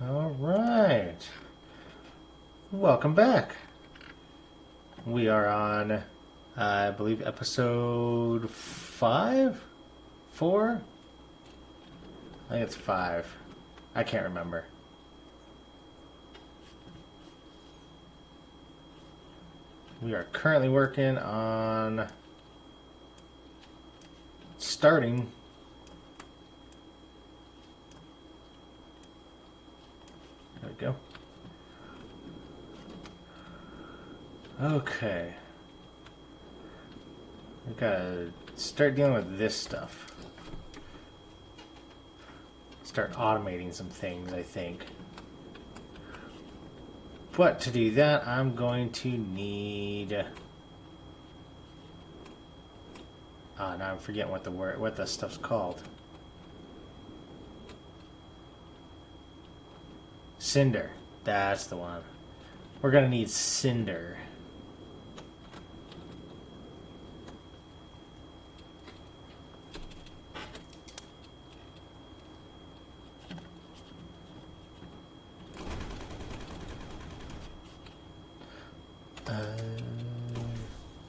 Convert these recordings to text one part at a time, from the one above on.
All right. Welcome back. We are on, I believe, episode 5? 4? I think it's 5. I can't remember. We are currently working on starting there we go. Okay. We gotta start dealing with this stuff. Start automating some things, I think. But to do that, I'm going to need. Now I'm forgetting what the stuff's called. Cinder. That's the one. We're gonna need cinder.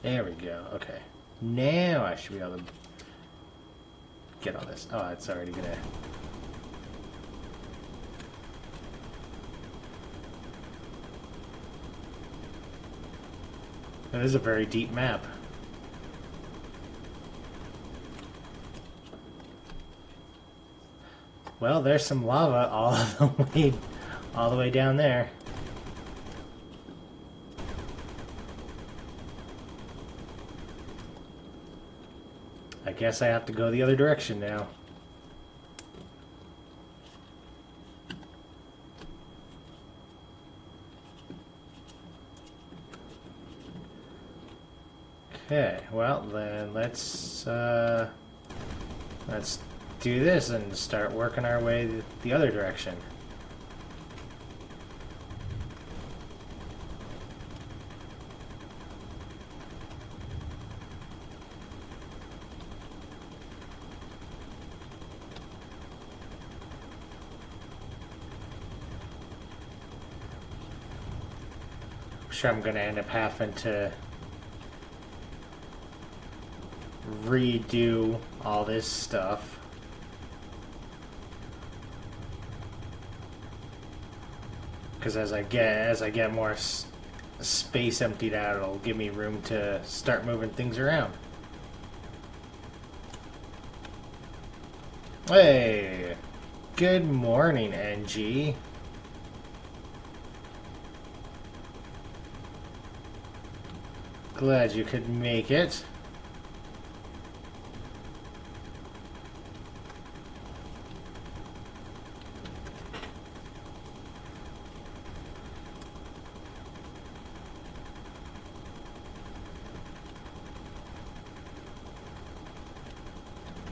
There we go. Okay. Now I should be able to get all this. Oh, it's already gonna. It is a very deep map. Well, there's some lava all the way down there. I guess I have to go the other direction now. Okay, well then let's do this and start working our way the other direction. I'm sure I'm gonna end up having to redo all this stuff. Because as I get more space emptied out, it'll give me room to start moving things around. Hey, good morning, NG. Glad you could make it.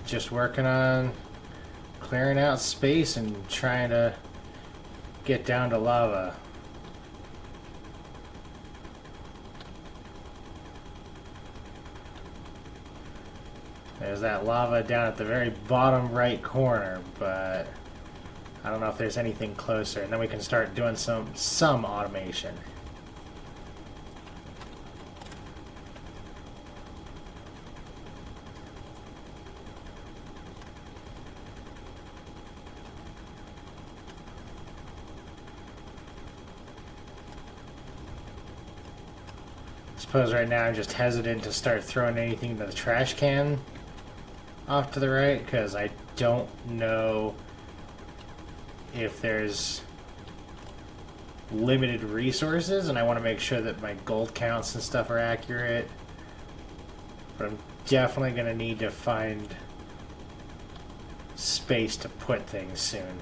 Just working on clearing out space and trying to get down to lava. There's that lava down at the very bottom right corner, but I don't know if there's anything closer. And then we can start doing some automation. I suppose right now I'm just hesitant to start throwing anything into the trash can off to the right, because I don't know if there's limited resources, and I want to make sure that my gold counts and stuff are accurate. But I'm definitely going to need to find space to put things soon.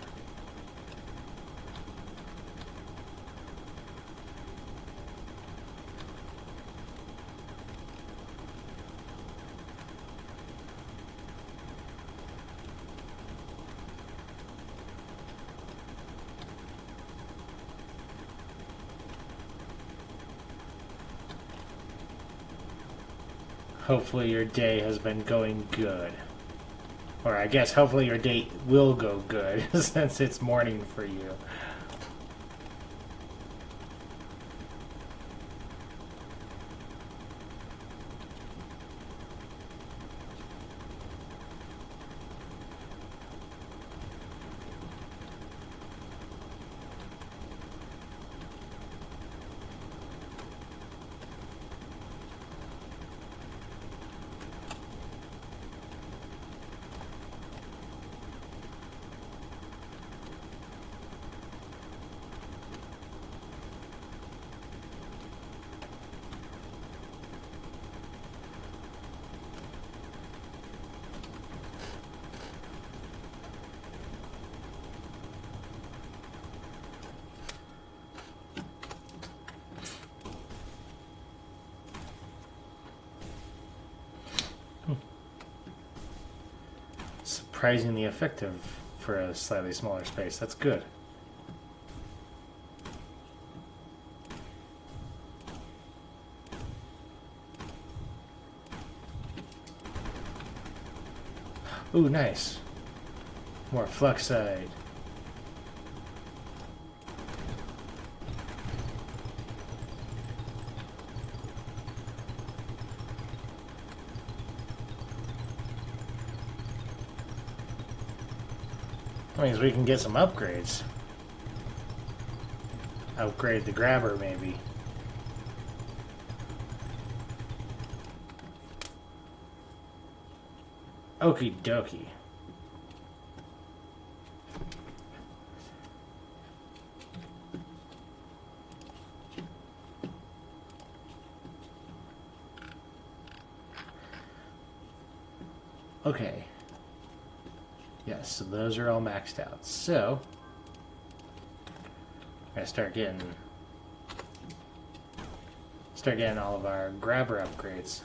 Hopefully your day has been going good. Or I guess hopefully your day will go good since it's morning for you. surprisingly effective for a slightly smaller space. That's good. Ooh, nice. More fluxide. That means we can get some upgrades. Upgrade the grabber, maybe. Okie dokie. Okay. Yes, so those are all maxed out. So, I start getting all of our grabber upgrades.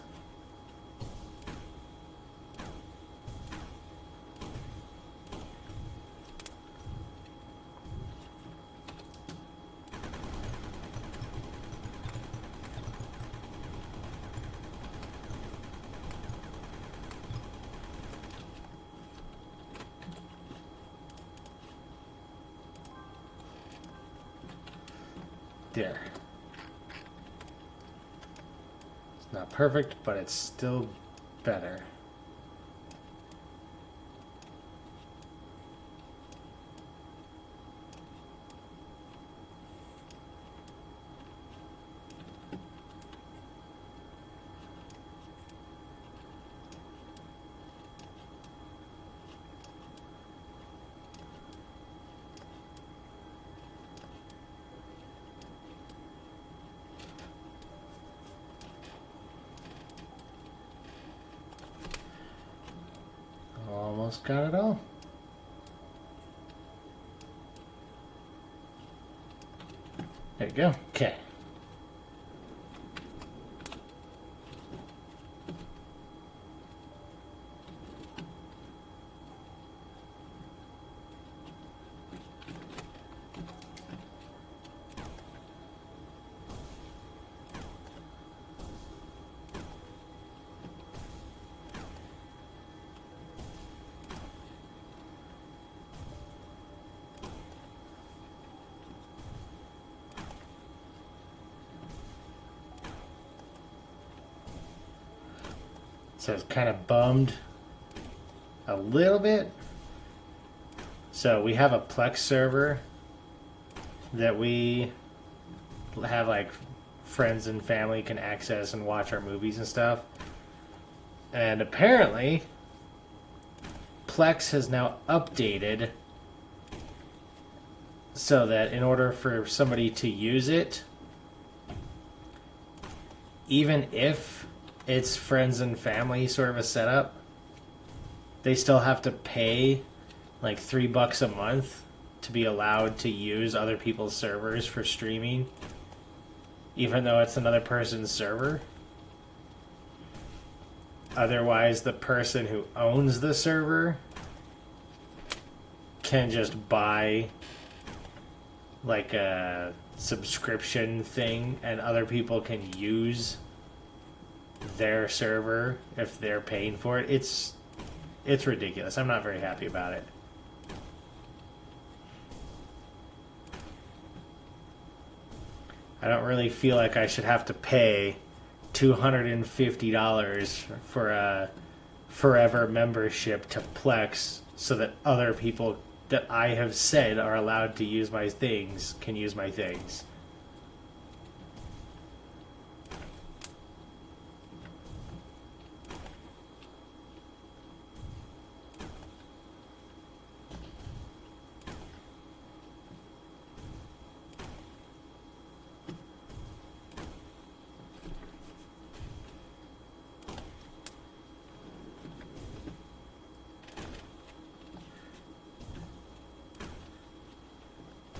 There. It's not perfect, but it's still better. Almost got it all. There you go. Okay. So it's kind of bummed a little bit. So we have a Plex server that we have, like, friends and family can access and watch our movies and stuff. And apparently Plex has now updated so that in order for somebody to use it, even if it's friends and family sort of a setup, they still have to pay like $3 a month to be allowed to use other people's servers for streaming, even though it's another person's server. Otherwise, the person who owns the server can just buy like a subscription thing, and other people can use their server if they're paying for it. It's ridiculous. I'm not very happy about it. I don't really feel like I should have to pay $250 for a forever membership to Plex so that other people that I have said are allowed to use my things can use my things.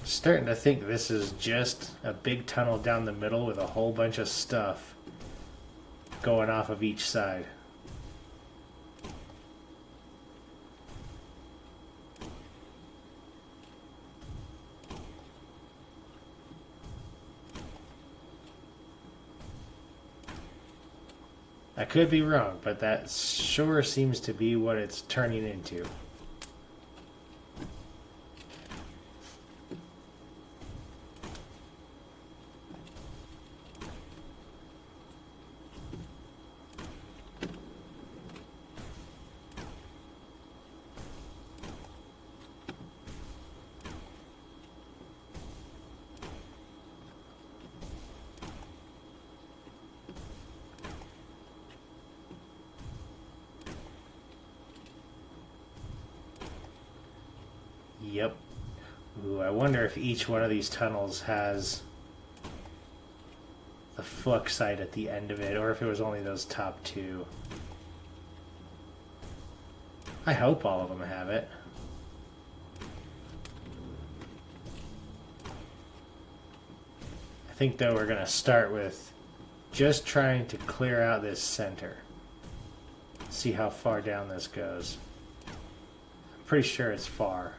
Starting to think this is just a big tunnel down the middle with a whole bunch of stuff going off of each side. I could be wrong, but that sure seems to be what it's turning into. Yep. Ooh, I wonder if each one of these tunnels has the flux site at the end of it, or if it was only those top two. I hope all of them have it. I think, though, we're going to start with just trying to clear out this center. See how far down this goes. I'm pretty sure it's far.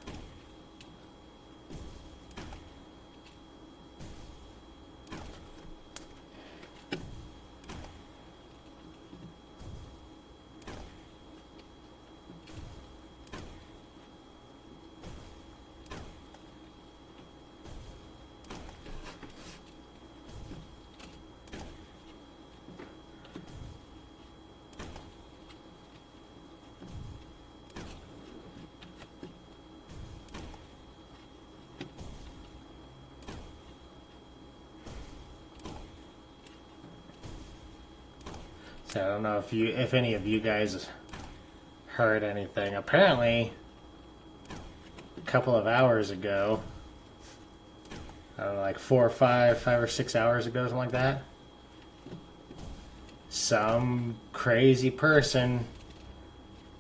So I don't know if any of you guys heard anything. Apparently, a couple of hours ago, I don't know, like 5 or 6 hours ago, something like that, some crazy person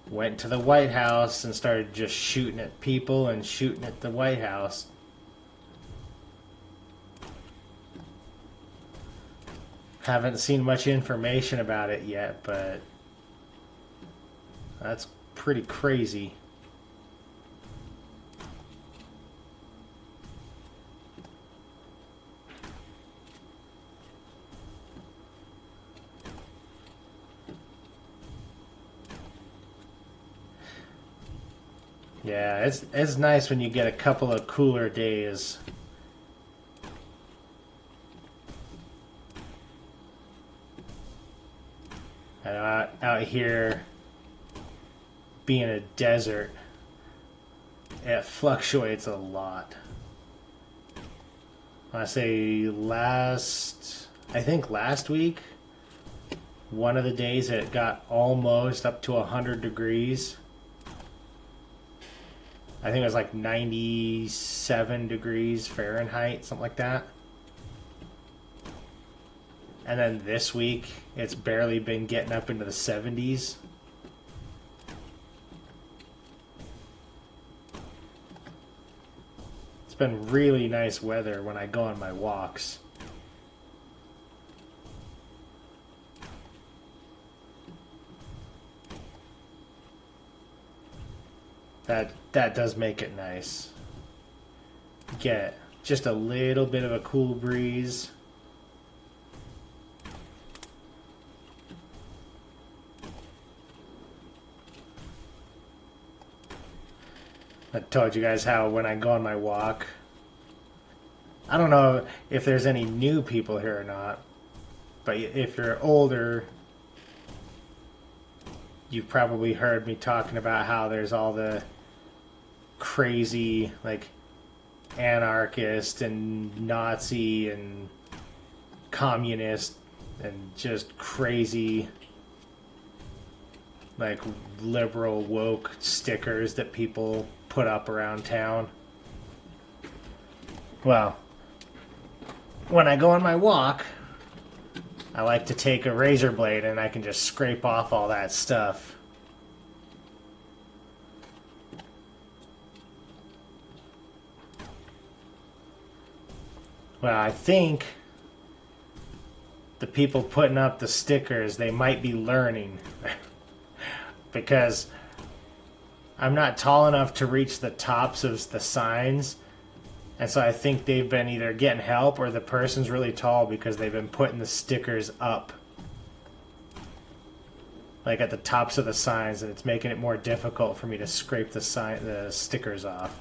went to the White House and started just shooting at people and shooting at the White House. Haven't seen much information about it yet, but that's pretty crazy. Yeah, it's nice when you get a couple of cooler days. Out here being a desert, it fluctuates a lot. I say I think last week, one of the days it got almost up to 100 degrees. I think it was like 97 degrees Fahrenheit, something like that. And then this week, it's barely been getting up into the 70s. It's been really nice weather when I go on my walks. That does make it nice. Get just a little bit of a cool breeze. I told you guys how when I go on my walk, I don't know if there's any new people here or not, but if you're older, you've probably heard me talking about how there's all the crazy, like, anarchist and Nazi and communist and just crazy, like, liberal woke stickers that people put up around town. Well, when I go on my walk, I like to take a razor blade and I can just scrape off all that stuff. Well, I think the people putting up the stickers, they might be learning. Because I'm not tall enough to reach the tops of the signs. And so I think they've been either getting help or the person's really tall because they've been putting the stickers up. like at the tops of the signs, and it's making it more difficult for me to scrape the stickers off.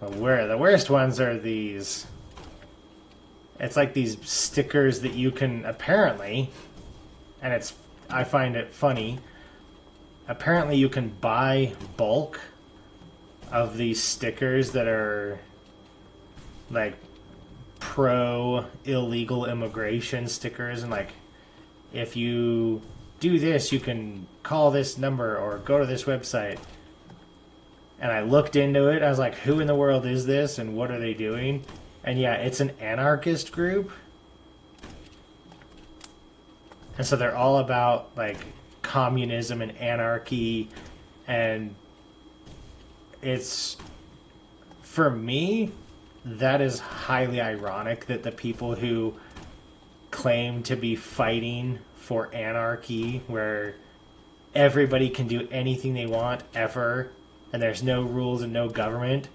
Where the worst ones are these. It's like these stickers that you can apparently, and I find it funny. Apparently, you can buy bulk of these stickers that are like pro illegal immigration stickers, and like if you do this, you can call this number or go to this website. And I looked into it. I was like, who in the world is this and what are they doing? And yeah, it's an anarchist group. And so they're all about like communism and anarchy. And it's, for me, that is highly ironic that the people who claim to be fighting for anarchy, where everybody can do anything they want ever, and there's no rules and no government,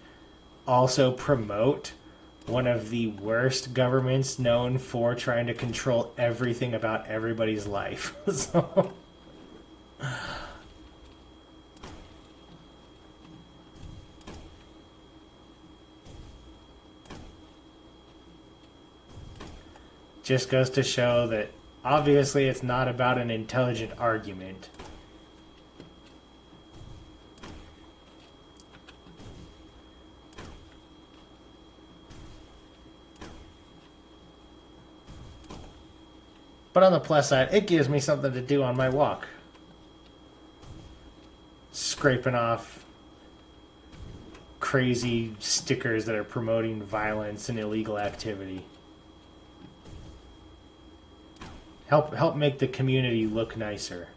also promote one of the worst governments known for trying to control everything about everybody's life. So just goes to show that obviously it's not about an intelligent argument. But on the plus side, it gives me something to do on my walk. Scraping off crazy stickers that are promoting violence and illegal activity. Help make the community look nicer.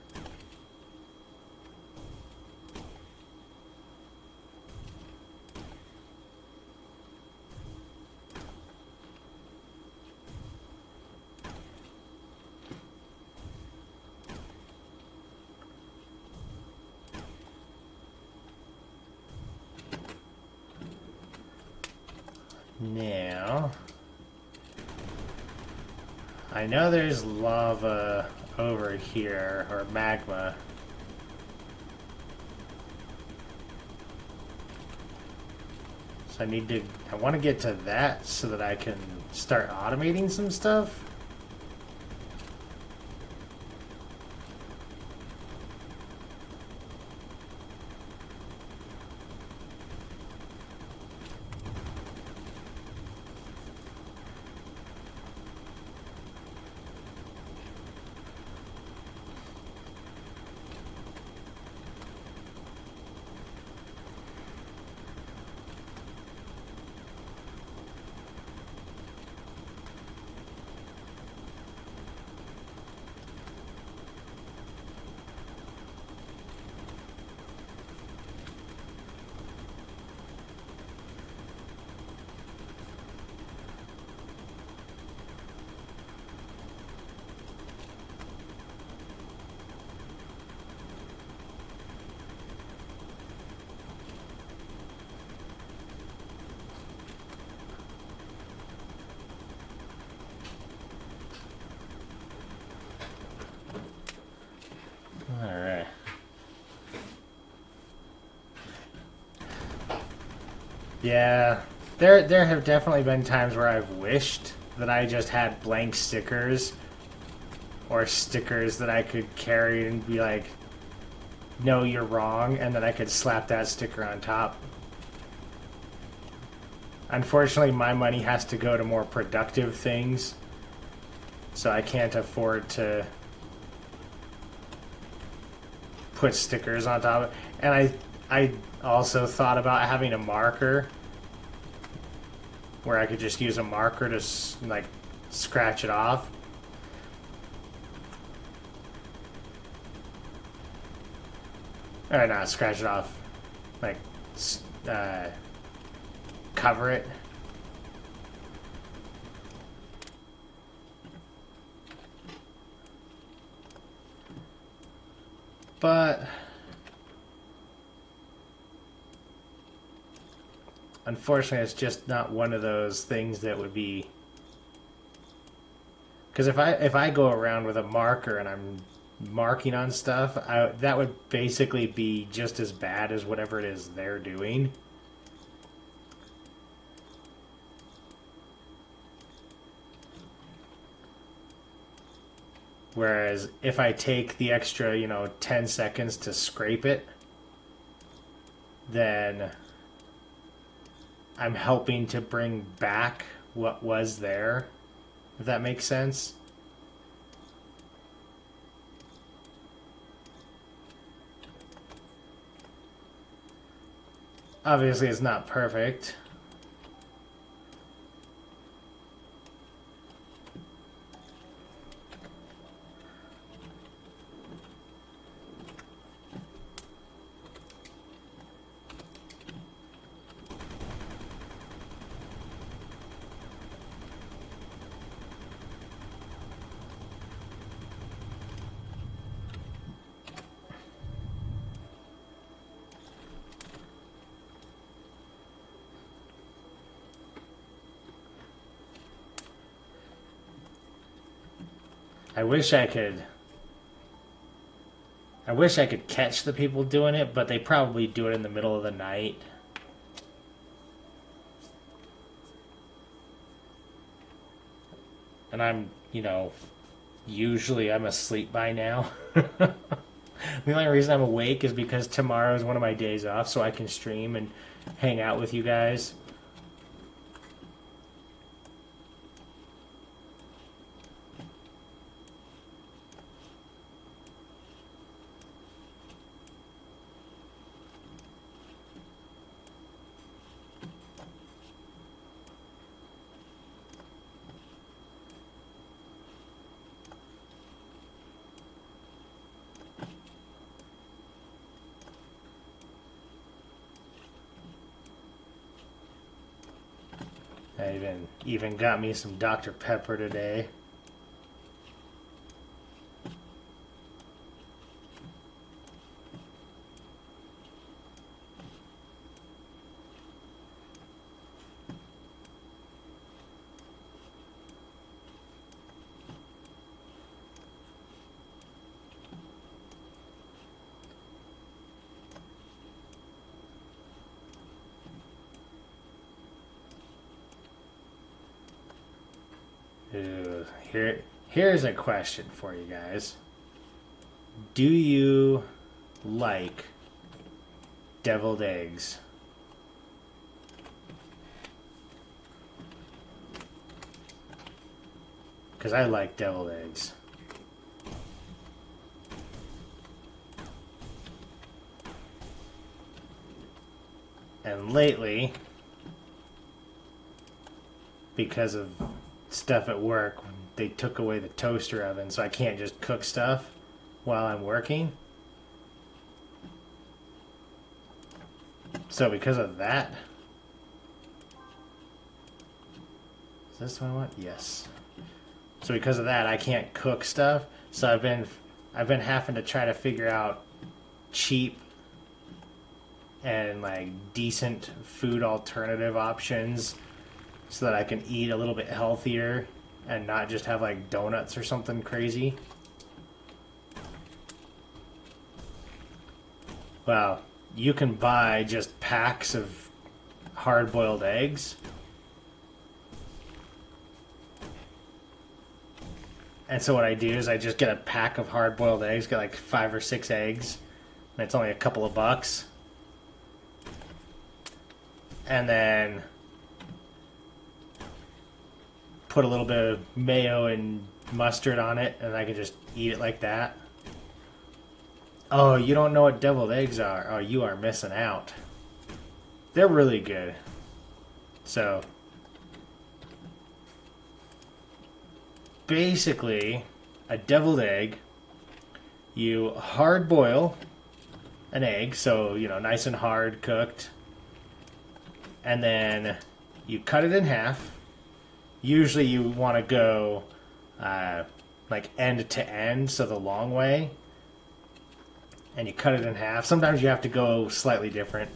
Now, I know there's lava over here, or magma. So I want to get to that so that I can start automating some stuff. Alright. Yeah, there have definitely been times where I've wished that I just had blank stickers, or stickers that I could carry and be like, no, you're wrong, and then I could slap that sticker on top. Unfortunately, my money has to go to more productive things, so I can't afford to put stickers on top of it. And I also thought about having a marker where I could just use a marker to like scratch it off. Or not scratch it off, like cover it. But unfortunately, it's just not one of those things that would be. Because if I go around with a marker and I'm marking on stuff, that would basically be just as bad as whatever it is they're doing. Whereas if I take the extra, 10 seconds to scrape it, then I'm helping to bring back what was there, if that makes sense. Obviously, it's not perfect. I wish I could catch the people doing it, but they probably do it in the middle of the night. And I'm, usually I'm asleep by now. The only reason I'm awake is because tomorrow is one of my days off, so I can stream and hang out with you guys. I even got me some Dr. Pepper today. Here's a question for you guys. Do you like deviled eggs? Because I like deviled eggs. And lately, because of stuff at work, they took away the toaster oven, so I can't just cook stuff while I'm working. So because of that, is this what I want? Yes. So because of that, I can't cook stuff. So I've been having to try to figure out cheap and like decent food alternative options so that I can eat a little bit healthier and not just have like donuts or something crazy. Well, you can buy just packs of hard-boiled eggs. And so what I do is I just get a pack of hard-boiled eggs, get like 5 or 6 eggs, and it's only a couple of bucks. And then put a little bit of mayo and mustard on it, and I can just eat it like that. Oh, you don't know what deviled eggs are? Oh, you are missing out. They're really good. So, basically, a deviled egg, you hard boil an egg, so, nice and hard cooked, and then you cut it in half. Usually you want to go like end to end, so the long way. And you cut it in half. Sometimes you have to go slightly different.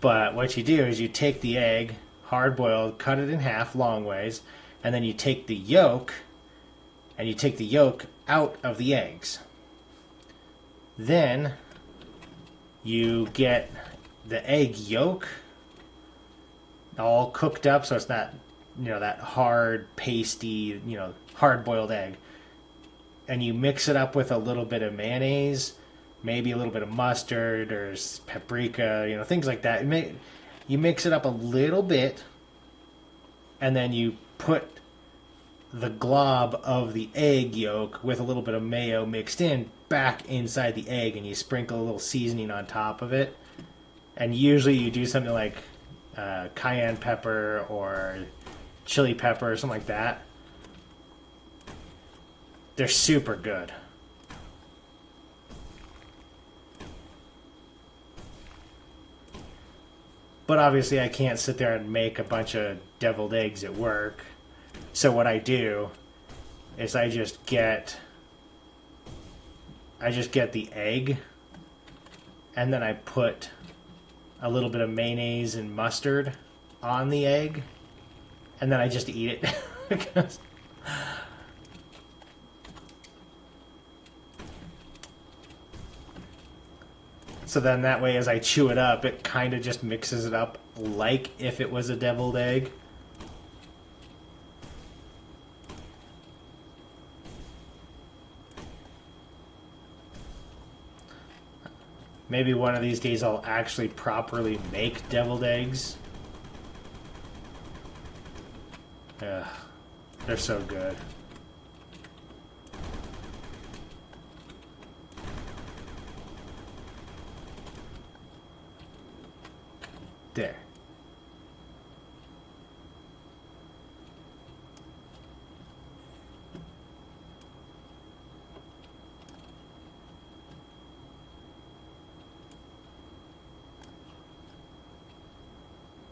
But what you do is you take the egg, hard boiled, cut it in half long ways, and then you take the yolk and you take the yolk out of the eggs. Then you get the egg yolk all cooked up so it's not, that hard, pasty, hard-boiled egg. And you mix it up with a little bit of mayonnaise, maybe a little bit of mustard or paprika, things like that. You mix it up a little bit, and then you put the glob of the egg yolk with a little bit of mayo mixed in back inside the egg, and you sprinkle a little seasoning on top of it. And usually you do something like cayenne pepper or chili pepper or something like that. They're super good. But obviously I can't sit there and make a bunch of deviled eggs at work. So what I do is I just get the egg, and then I put a little bit of mayonnaise and mustard on the egg, and then I just eat it. Because so then that way as I chew it up, it kind of just mixes it up like if it was a deviled egg. Maybe one of these days I'll actually properly make deviled eggs. Ugh, they're so good. There.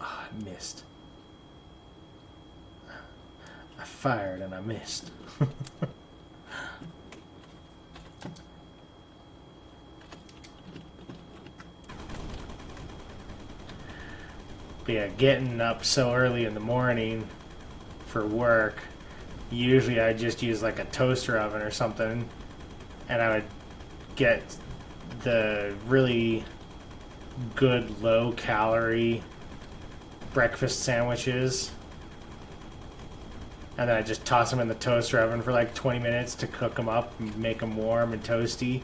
I missed. I fired and I missed. But yeah, getting up so early in the morning for work, usually I just use like a toaster oven or something, and I would get the really good low calorie breakfast sandwiches, and then I just toss them in the toaster oven for like 20 minutes to cook them up and make them warm and toasty.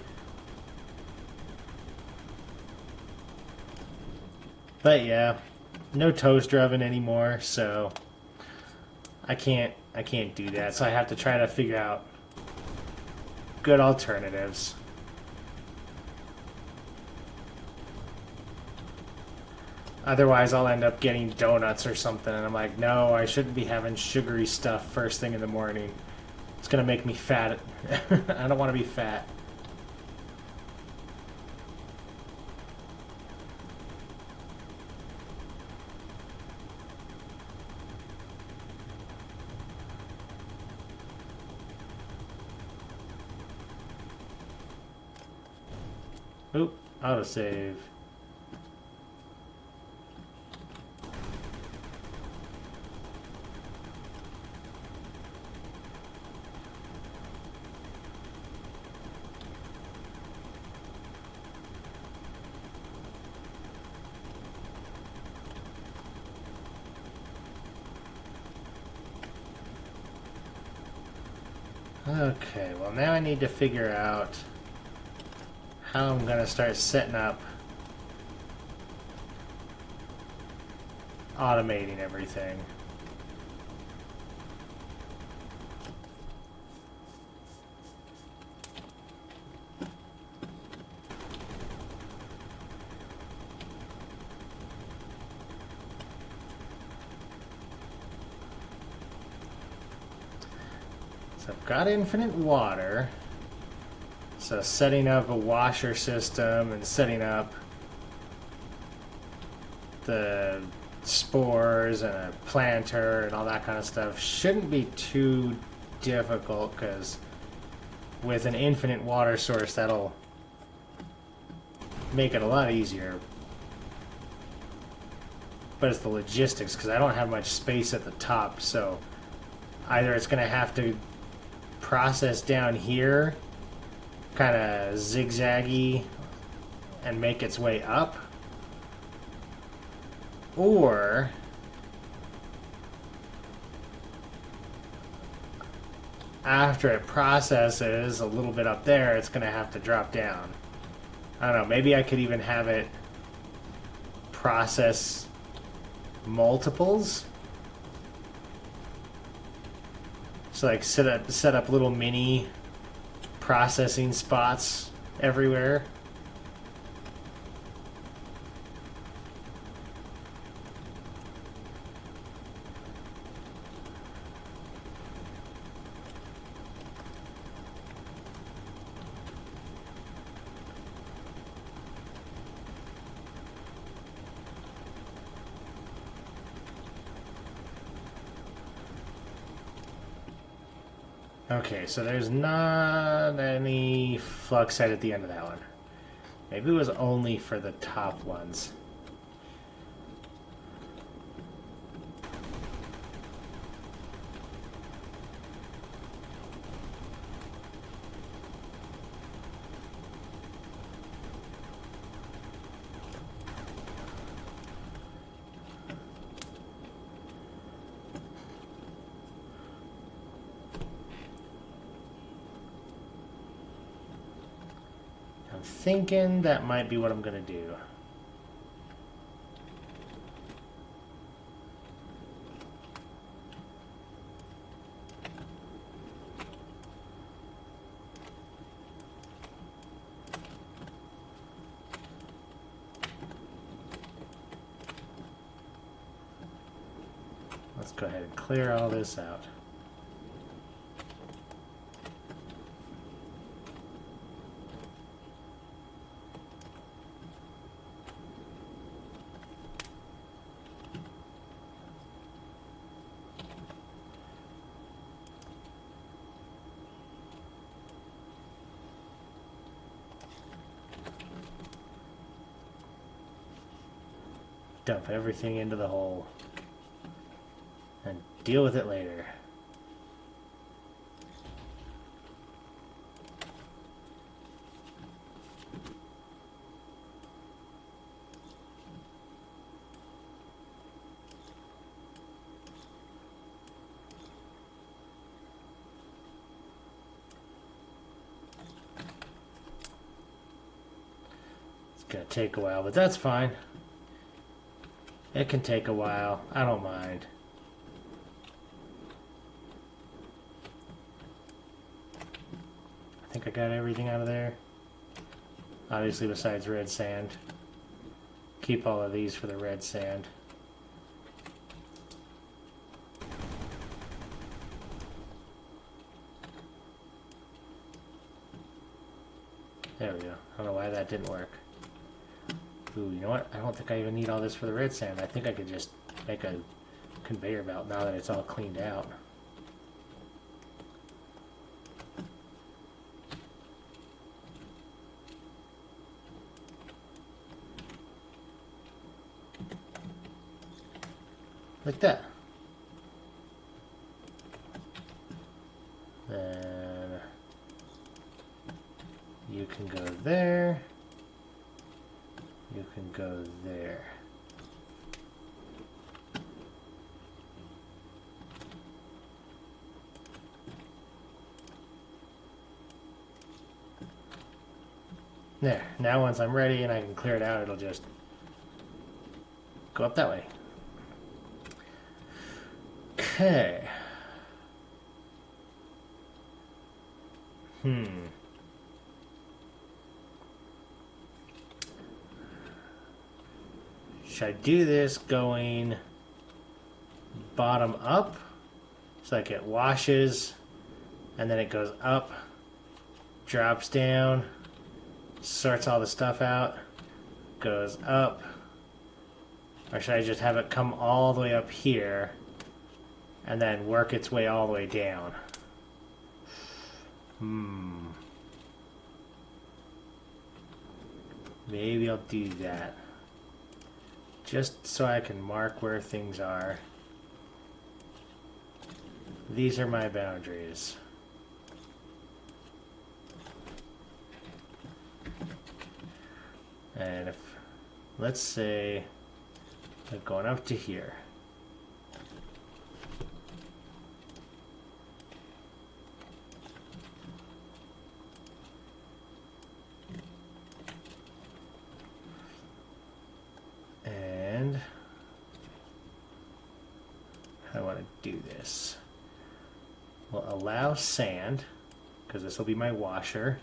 But yeah, no toaster oven anymore, so I can't do that. So I have to try to figure out good alternatives. Otherwise, I'll end up getting donuts or something, and I'm like, no, I shouldn't be having sugary stuff first thing in the morning. It's gonna make me fat. I don't want to be fat. Oop, autosave. Okay, well now I need to figure out how I'm going to start setting up automating everything. So I've got infinite water. So setting up a washer system and setting up the spores and a planter and all that kind of stuff shouldn't be too difficult, because with an infinite water source that'll make it a lot easier. but it's the logistics, because I don't have much space at the top, so either it's going to have to process down here, kind of zigzaggy, and make its way up, or after it processes a little bit up there, it's going to have to drop down. I don't know, maybe I could even have it process multiples. So like set up little mini processing spots everywhere. Okay, so there's not any flux head at the end of that one. Maybe it was only for the top ones. I'm thinking that might be what I'm gonna do. Let's go ahead and clear all this out. Dump everything into the hole and deal with it later. It's gonna take a while, but that's fine. It can take a while. I don't mind. I think I got everything out of there. Obviously besides red sand. Keep all of these for the red sand. There we go. I don't know why that didn't work. Ooh, you know what? I don't think I even need all this for the red sand. I think I could just make a conveyor belt now that it's all cleaned out. Like that. Then you can go there. You can go there. There. Now once I'm ready and I can clear it out, it'll just go up that way. Okay. Should I do this going bottom up? So like it washes and then it goes up, drops down, sorts all the stuff out, goes up. Or should I just have it come all the way up here and then work its way all the way down? Maybe I'll do that. just so I can mark where things are. These are my boundaries. And if, let's say, I'm going up to here. And how do I want to do this? We'll allow sand, because this will be my washer.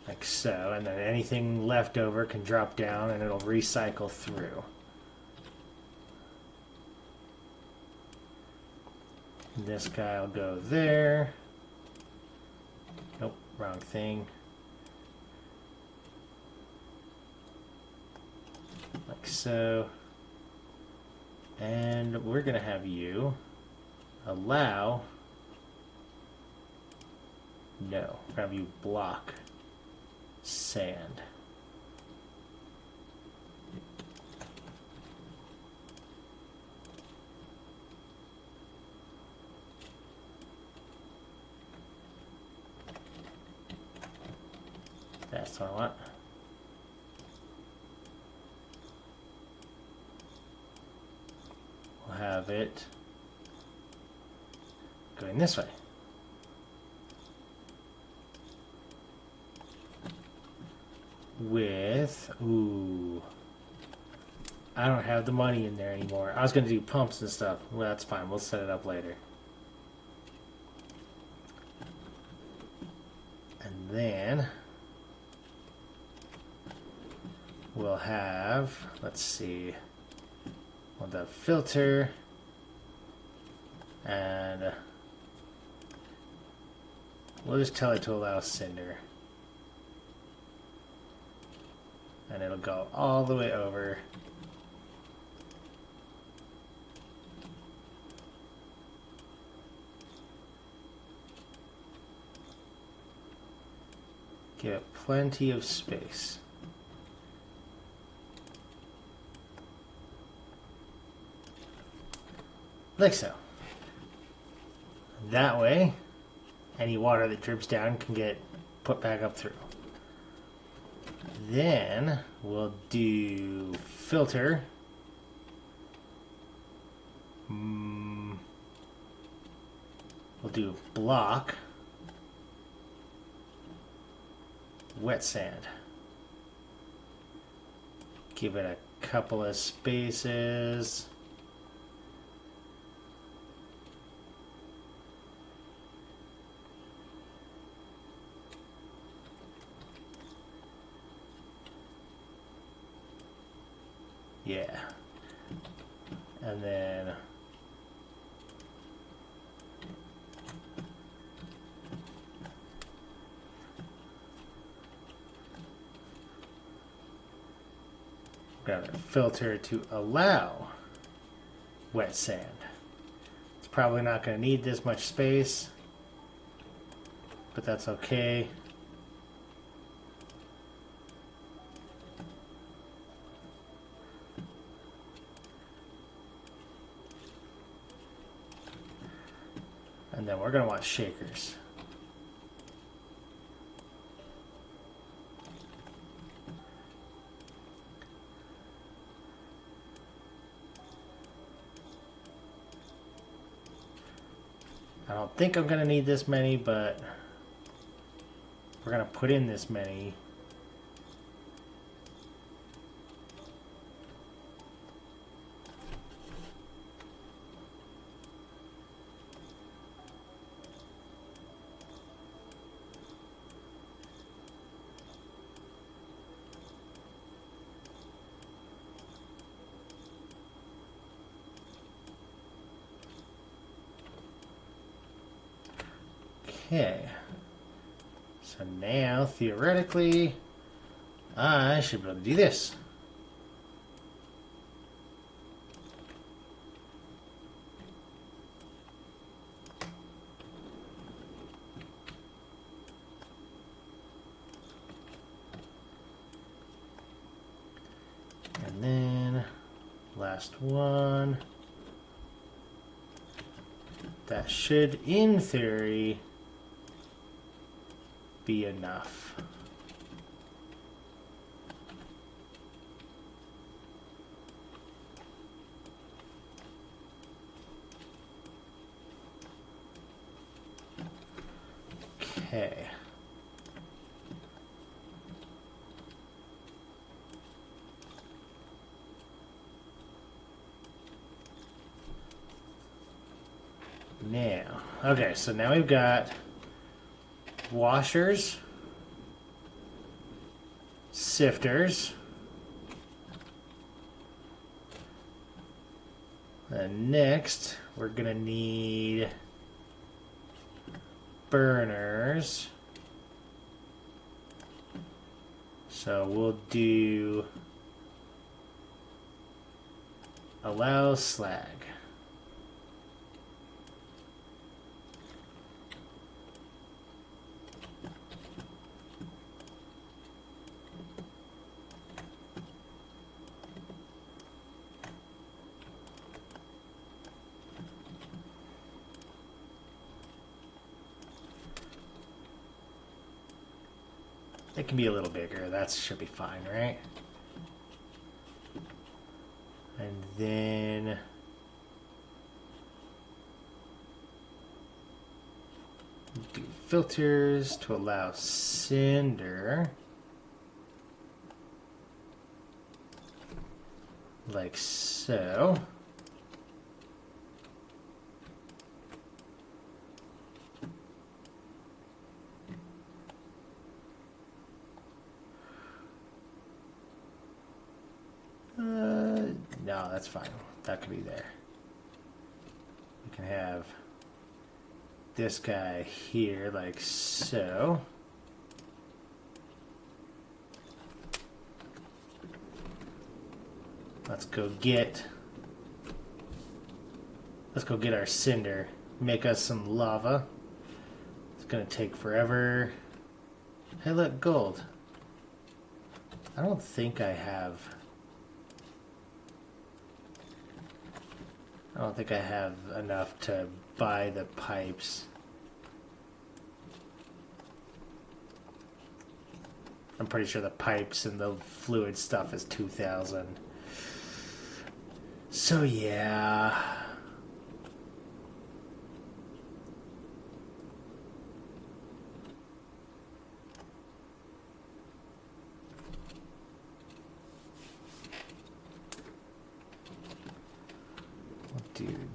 Like so, and then anything left over can drop down and it'll recycle through. This guy will go there. Nope, wrong thing. Like so. And we're going to have you allow. No, we're going to have you block sand. That's what I want. We'll have it going this way. With, ooh, I don't have the money in there anymore. I was going to do pumps and stuff. Well, that's fine. We'll set it up later. And then we'll have, let's see, we'll have filter and we'll just tell it to allow cinder. And it'll go all the way over. Give it plenty of space. Like so. That way, any water that drips down can get put back up through. Then we'll do filter. We'll do block. Wet sand. Give it a couple of spaces. Yeah. And then got a filter to allow wet sand. It's probably not going to need this much space, but that's okay. And then we're going to want shakers. I don't think I'm going to need this many, but we're going to put in this many. Okay, so now theoretically I should be able to do this. last one. That should, in theory, be enough. Okay. Now, okay, so now we've got washers, sifters, and next we're gonna need burners. So we'll do allow slag. It can be a little bigger. That should be fine, right? And then do filters to allow cinder, like so. No, that's fine. That could be there. We can have this guy here, like so. Let's go get our cinder. Make us some lava. It's gonna take forever. Hey, look, gold. I don't think I have enough to buy the pipes. I'm pretty sure the pipes and the fluid stuff is 2,000. So yeah.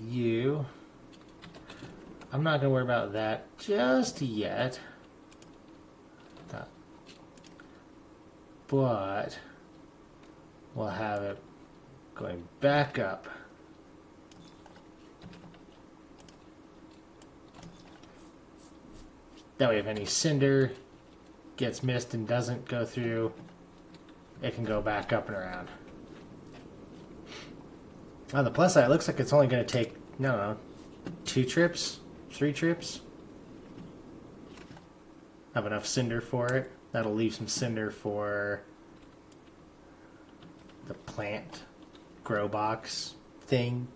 You. I'm not going to worry about that just yet. But we'll have it going back up. That way if any cinder gets missed and doesn't go through, it can go back up and around. On the plus side, it looks like it's only going to take, no, 2 trips, 3 trips. Have enough cinder for it. That'll leave some cinder for the plant grow box thing.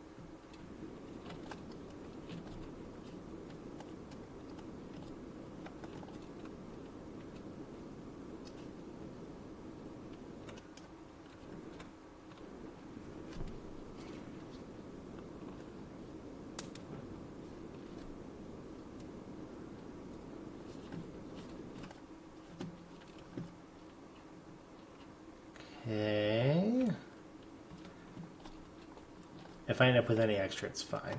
Okay. If I end up with any extra, it's fine.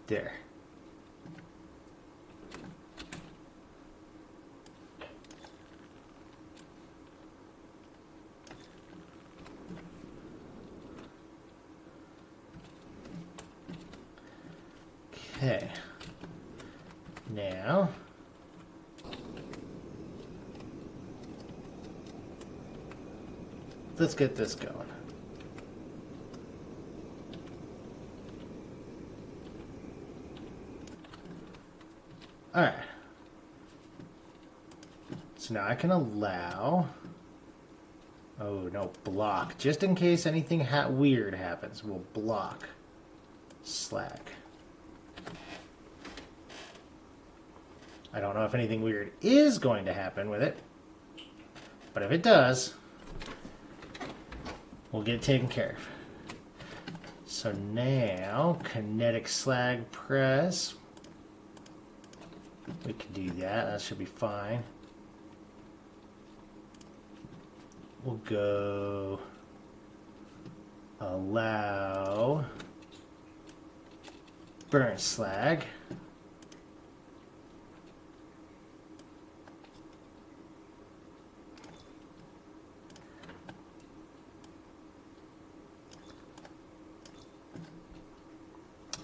There. Okay. Now, let's get this going. All right. So now I can allow. Oh no, block. Just in case anything weird happens, we'll block slag. I don't know if anything weird is going to happen with it, but if it does, we'll get it taken care of. So now, kinetic slag press. We can do that. That should be fine. We'll go allow burn slag.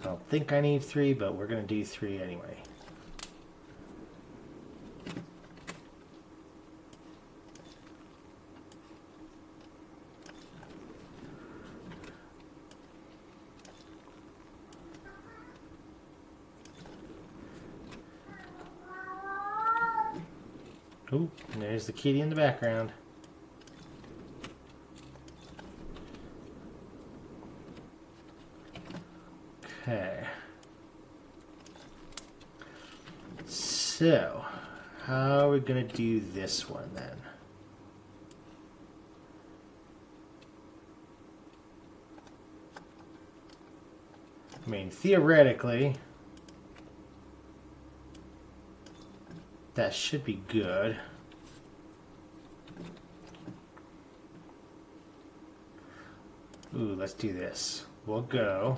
I don't think I need 3, but we're going to do 3 anyway. Ooh, and there's the kitty in the background. Okay. So, how are we going to do this one then? I mean, theoretically, that should be good. Ooh, let's do this. We'll go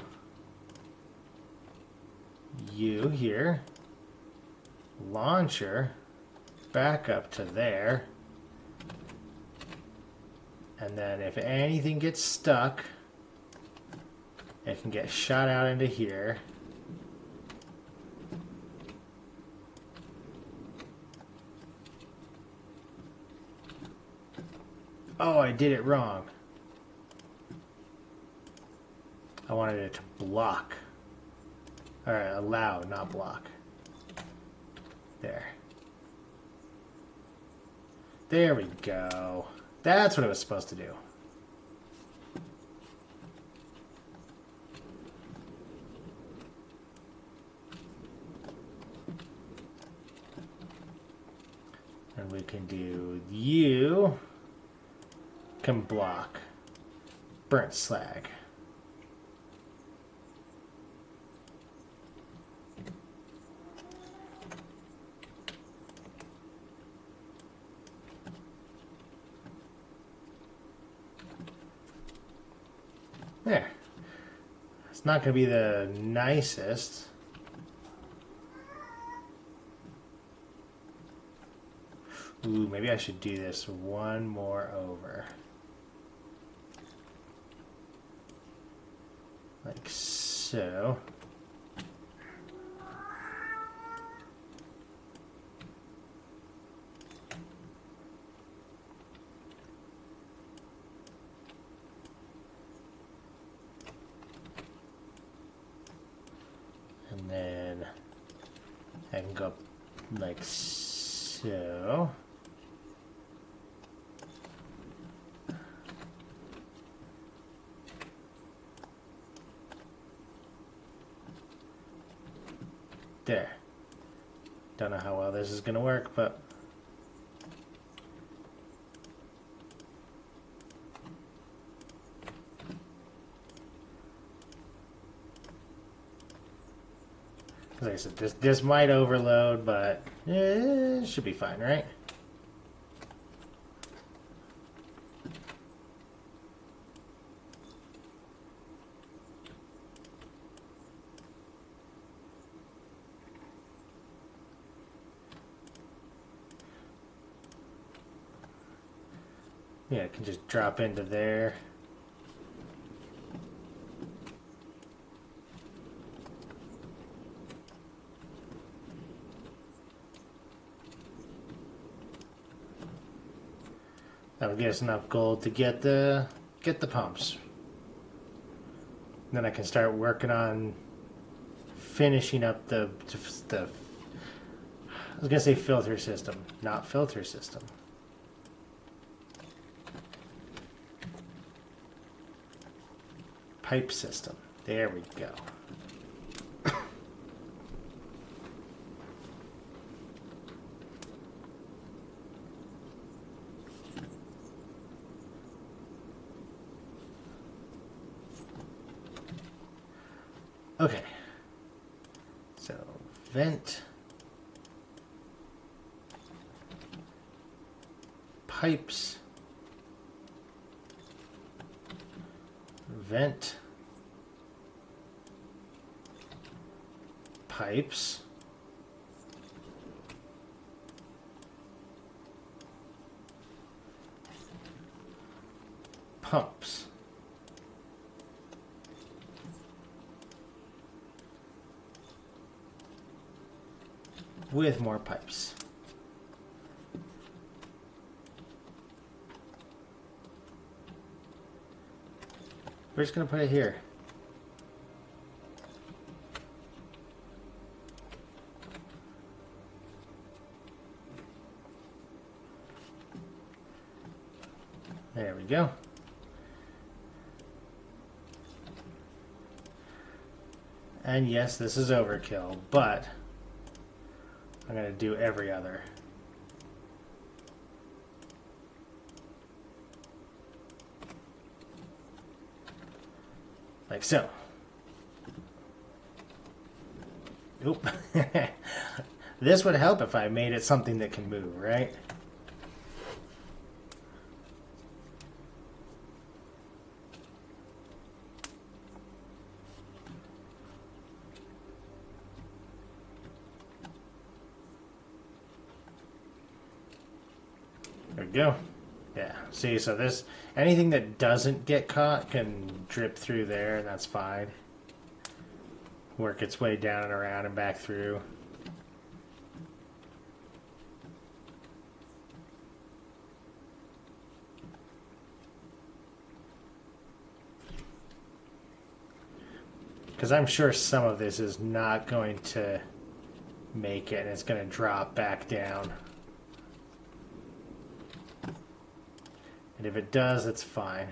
you here, launcher, back up to there, and then if anything gets stuck, it can get shot out into here. Oh, I did it wrong. I wanted it to block. Alright, allow, not block. There. There we go. That's what it was supposed to do. And we can do you can block burnt slag. There. It's not going to be the nicest. Ooh, maybe I should do this one more over. Like so. And then I can go like so. There. Don't know how well this is going to work, but like I said, this might overload, but it should be fine, right? Yeah, it can just drop into there. That'll get us enough gold to get the pumps. Then I can start working on finishing up the I was gonna say filter system, not filter system. Pipe system. There we go. Okay. So, vent. Pipes. Vent. Pipes. Pumps. With more pipes. We're just going to put it here. There we go. And yes, this is overkill, but I'm going to do every other. Like so. Oop. This would help if I made it something that can move, right? There we go. Yeah, see, so this, anything that doesn't get caught can drip through there, and that's fine. Work its way down and around and back through. Because I'm sure some of this is not going to make it, and it's going to drop back down. And if it does, it's fine.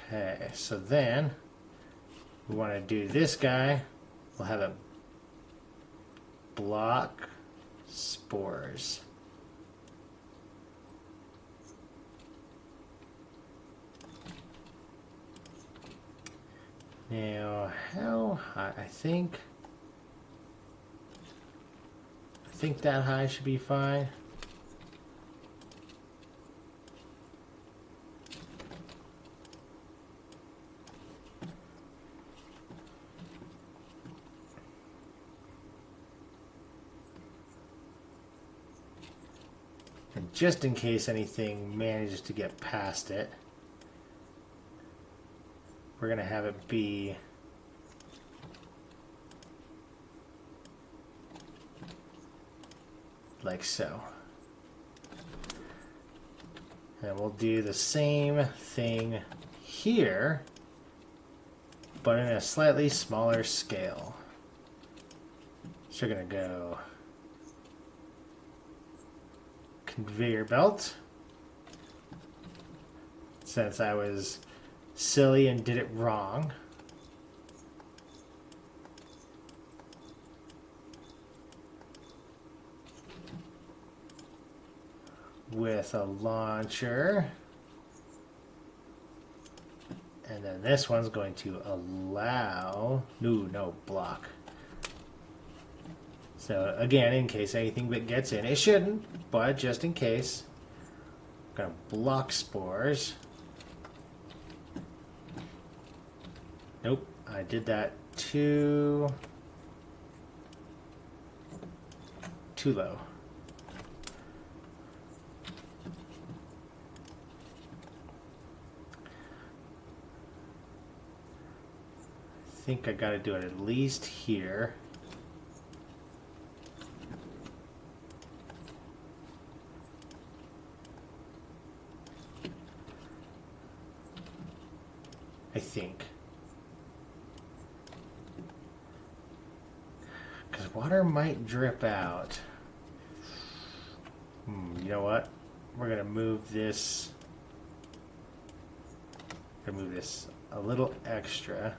Okay, so then we want to do this guy. We'll have it block spores. Now, how high? I think that high should be fine. And just in case anything manages to get past it, we're going to have it be like so. And we'll do the same thing here, but in a slightly smaller scale. So we're going to go conveyor belt. Since I was silly and did it wrong. With a launcher. And then this one's going to allow... No, block. So again, in case anything that gets in, it shouldn't, but just in case, I'm going to block spores. Nope, I did that too low. I think I got to do it at least here. I think. Because water might drip out. You know what? We're going to move this. Going to move this a little extra.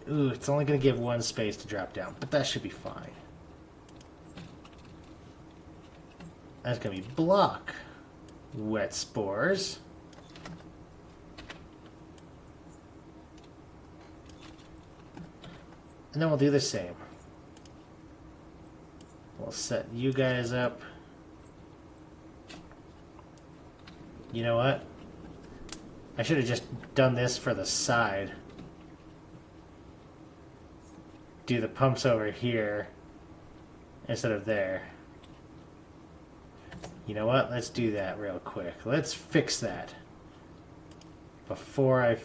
Ooh, it's only going to give one space to drop down, but that should be fine. That's going to be block wet spores. And then we'll do the same. We'll set you guys up. You know what? I should have just done this for the side. Do the pumps over here instead of there. You know what? Let's do that real quick. Let's fix that before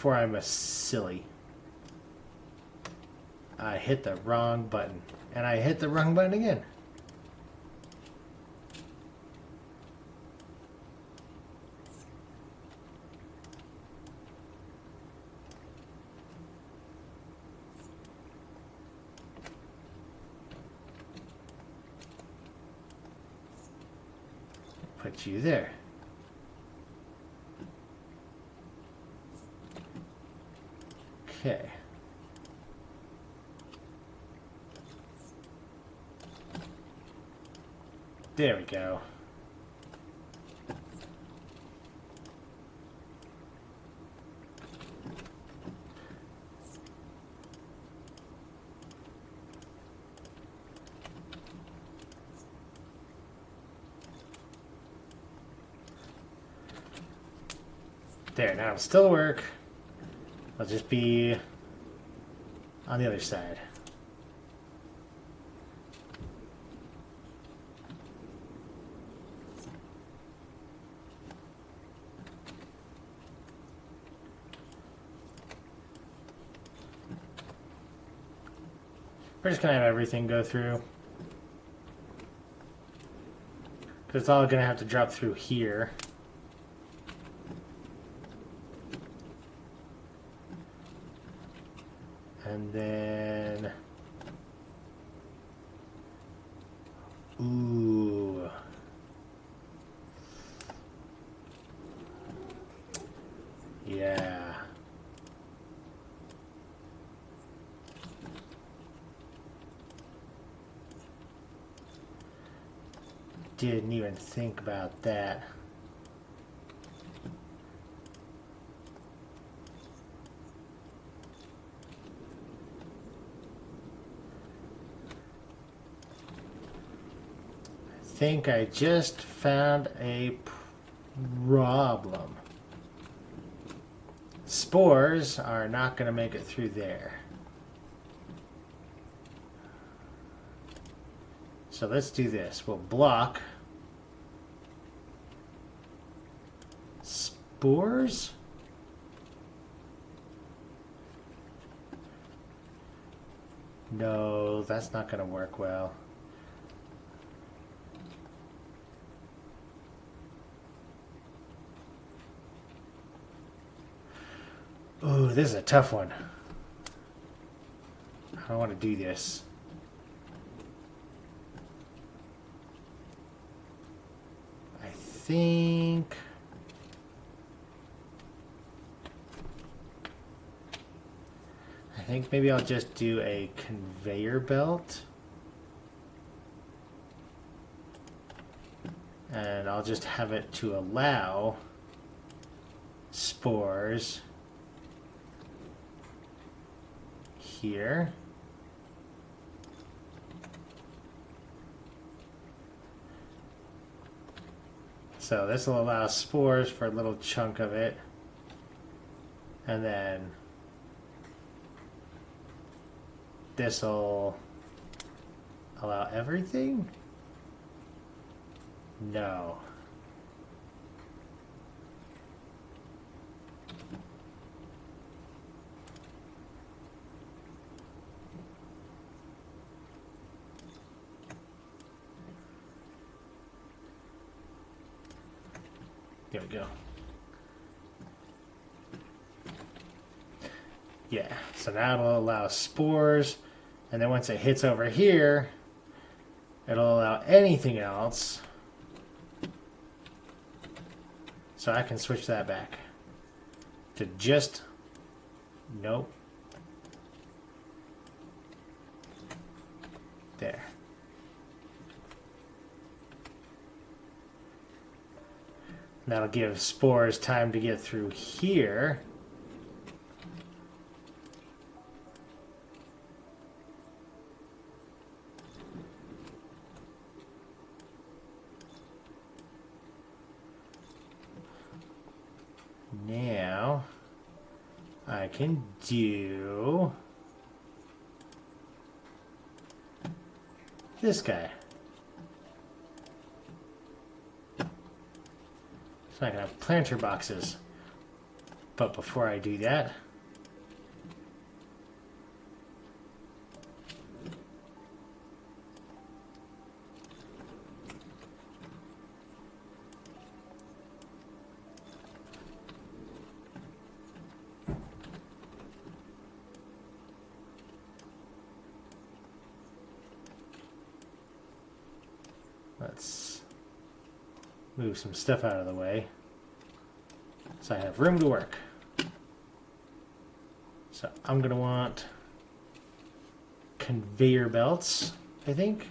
I'm a silly. I hit the wrong button, and I hit the wrong button again. Put you there. Okay. There we go. There, now it'll still work. I'll just be on the other side. We're just going to have everything go through. Because it's all going to have to drop through here. And then... Ooh. Yeah. Didn't even think about that. I think I just found a problem. Spores are not going to make it through there. So let's do this. We'll block spores. No, that's not going to work well. Ooh, this is a tough one. I don't want to do this. I think... maybe I'll just do a conveyor belt. And I'll just have it to allow spores here. So this will allow spores for a little chunk of it. And then this will allow everything? No. Here we go. Yeah, so now it'll allow spores, and then once it hits over here, it'll allow anything else. So I can switch that back to just, nope. There. That'll give spores time to get through here. Now I can do this guy. So I can have planter boxes. But before I do that, let's move some stuff out of the way so I have room to work. So I'm going to want conveyor belts, I think.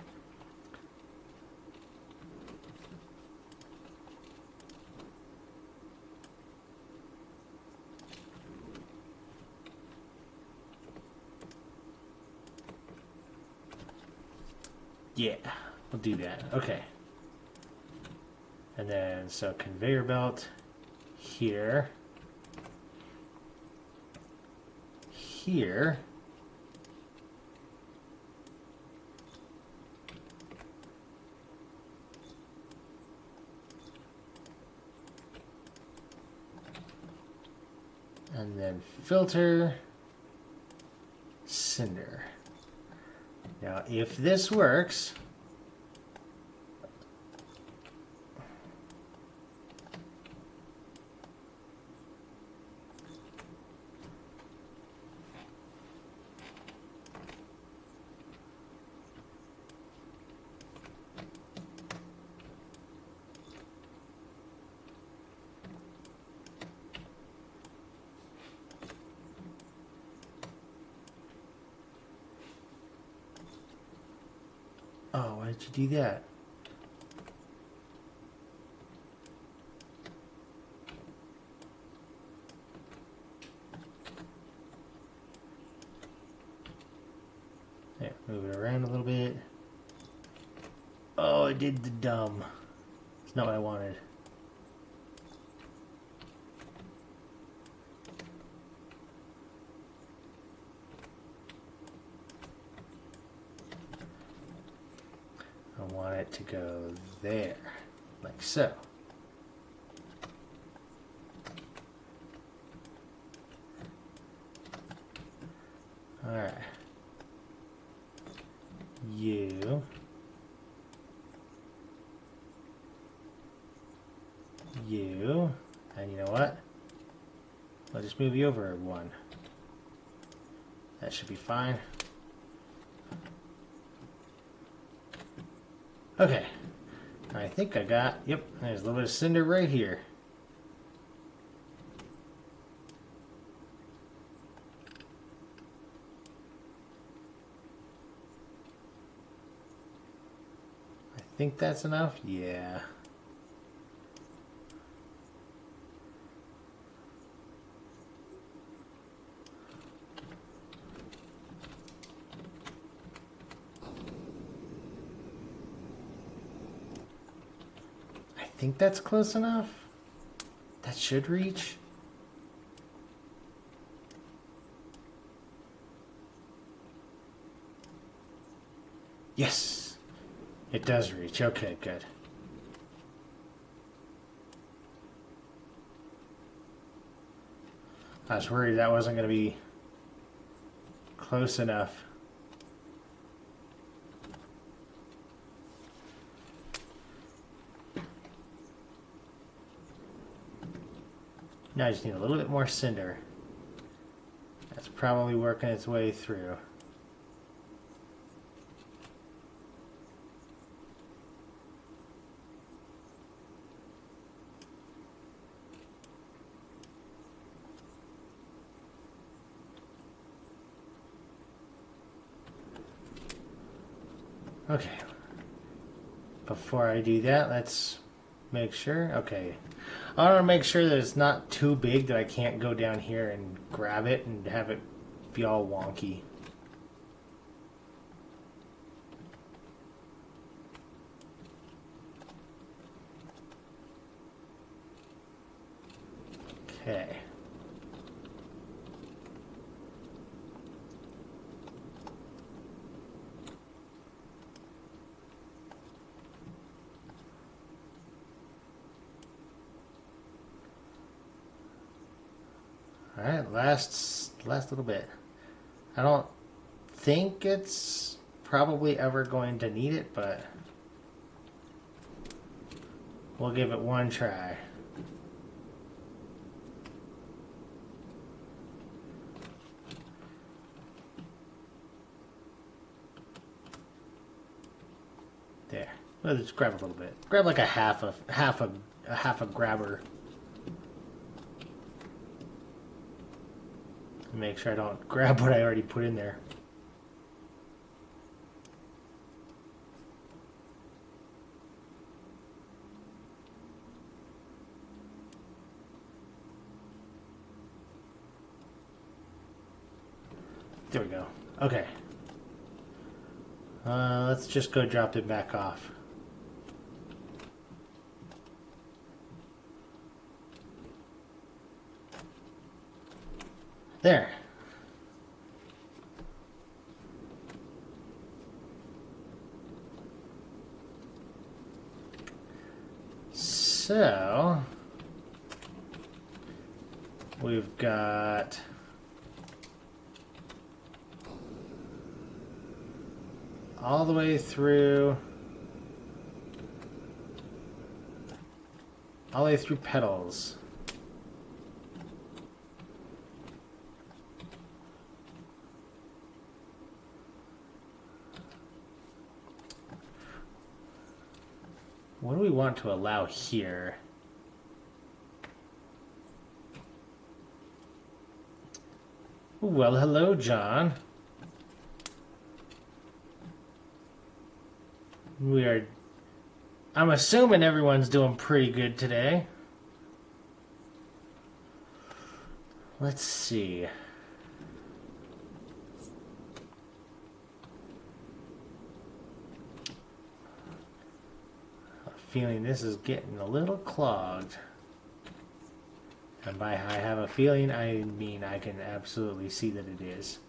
Yeah, we'll do that. Okay. And then, so conveyor belt here. Here. And then filter, cinder. Now, if this works, oh, why did you do that? There, move it around a little bit. Oh, I did the dumb. It's not what I wanted. I want it to go there, like so. All right. You. You. And you know what? I'll just move you over one. That should be fine. Okay, I think I got, yep, there's a little bit of cinder right here. I think that's enough, yeah. I think that's close enough. That should reach. Yes, it does reach. Okay, good. I was worried that wasn't going to be close enough. Now I just need a little bit more cinder. That's probably working its way through. Okay. Before I do that, let's make sure. Okay. I want to make sure that it's not too big that I can't go down here and grab it and have it be all wonky. Okay. Alright, last little bit. I don't think it's probably ever going to need it, but we'll give it one try. There. Let's just grab a little bit. Grab like a half a grabber. Make sure I don't grab what I already put in there. There we go. Okay. Let's just go drop it back off. There. So, we've got all the way through petals. What do we want to allow here? Well, hello, John. I'm assuming everyone's doing pretty good today. Let's see. Feeling this is getting a little clogged. And by I have a feeling, I mean I can absolutely see that it is.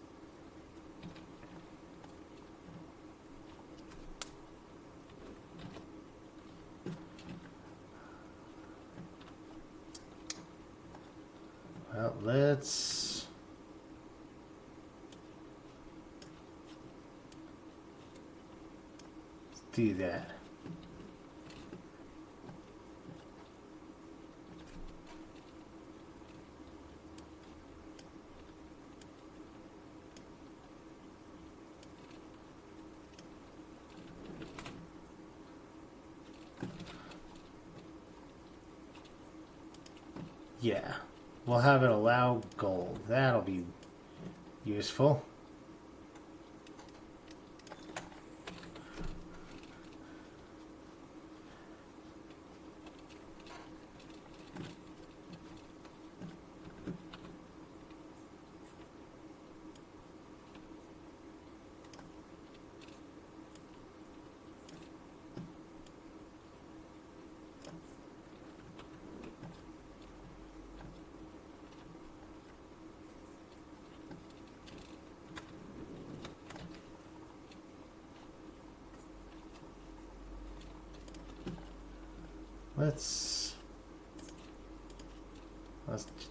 Well, let's do that. Yeah, we'll have it allow gold. That'll be useful. Let's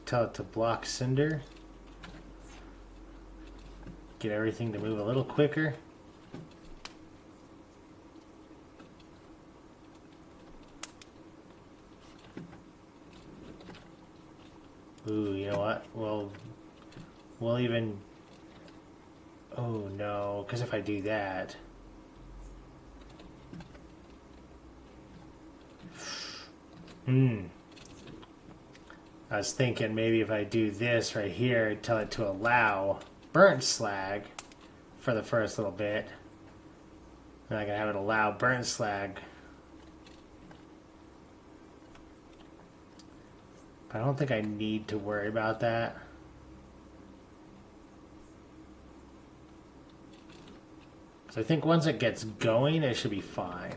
tell it to block cinder. Get everything to move a little quicker. Ooh, you know what? We'll even... Oh, no. Because if I do that... I was thinking maybe if I do this right here, tell it to allow burnt slag for the first little bit. And I can have it allow burnt slag. But I don't think I need to worry about that. So I think once it gets going, it should be fine.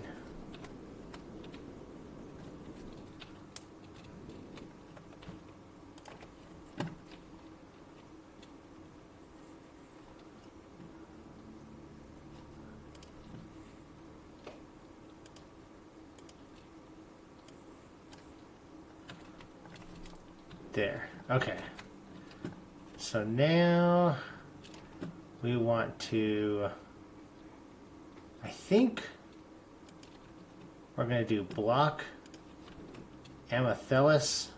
There. Okay. So now we want to, I think we're going to do block Amethyllus.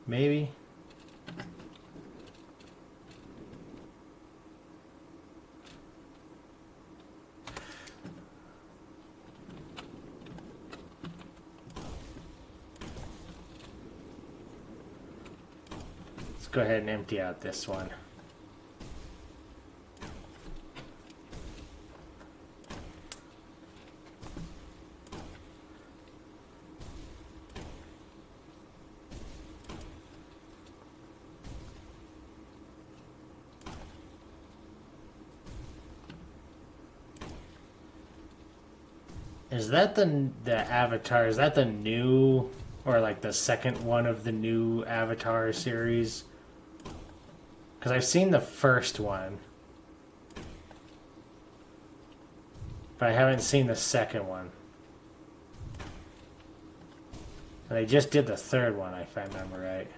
Maybe. Let's go ahead and empty out this one. Is that the Avatar? Is that the new, or like the second one of the new Avatar series? Because I've seen the first one, but I haven't seen the second one. And they just did the third one, if I remember right.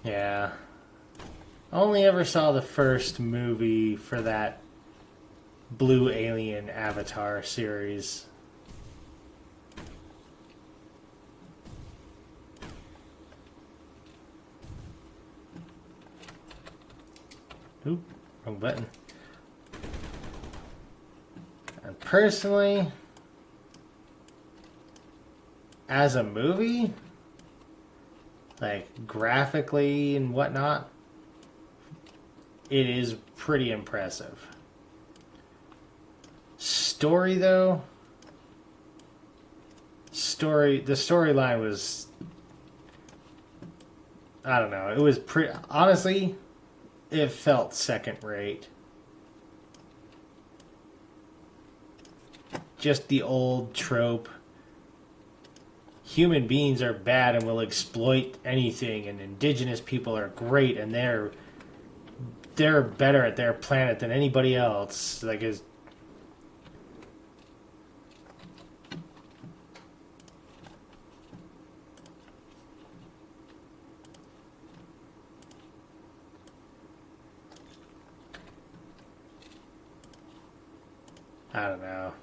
Yeah. Only ever saw the first movie for that Blue Alien Avatar series. Oop, wrong button. And personally, as a movie, like graphically and whatnot, it is pretty impressive. Story though, the storyline was, I don't know, it was pretty, honestly, it felt second rate. Just the old trope. Human beings are bad and will exploit anything, and indigenous people are great and they're better at their planet than anybody else. Like, is I don't know.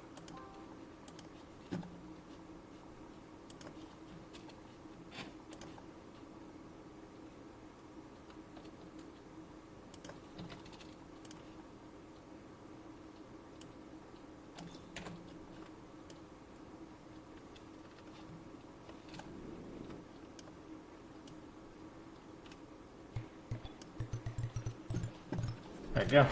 There we go.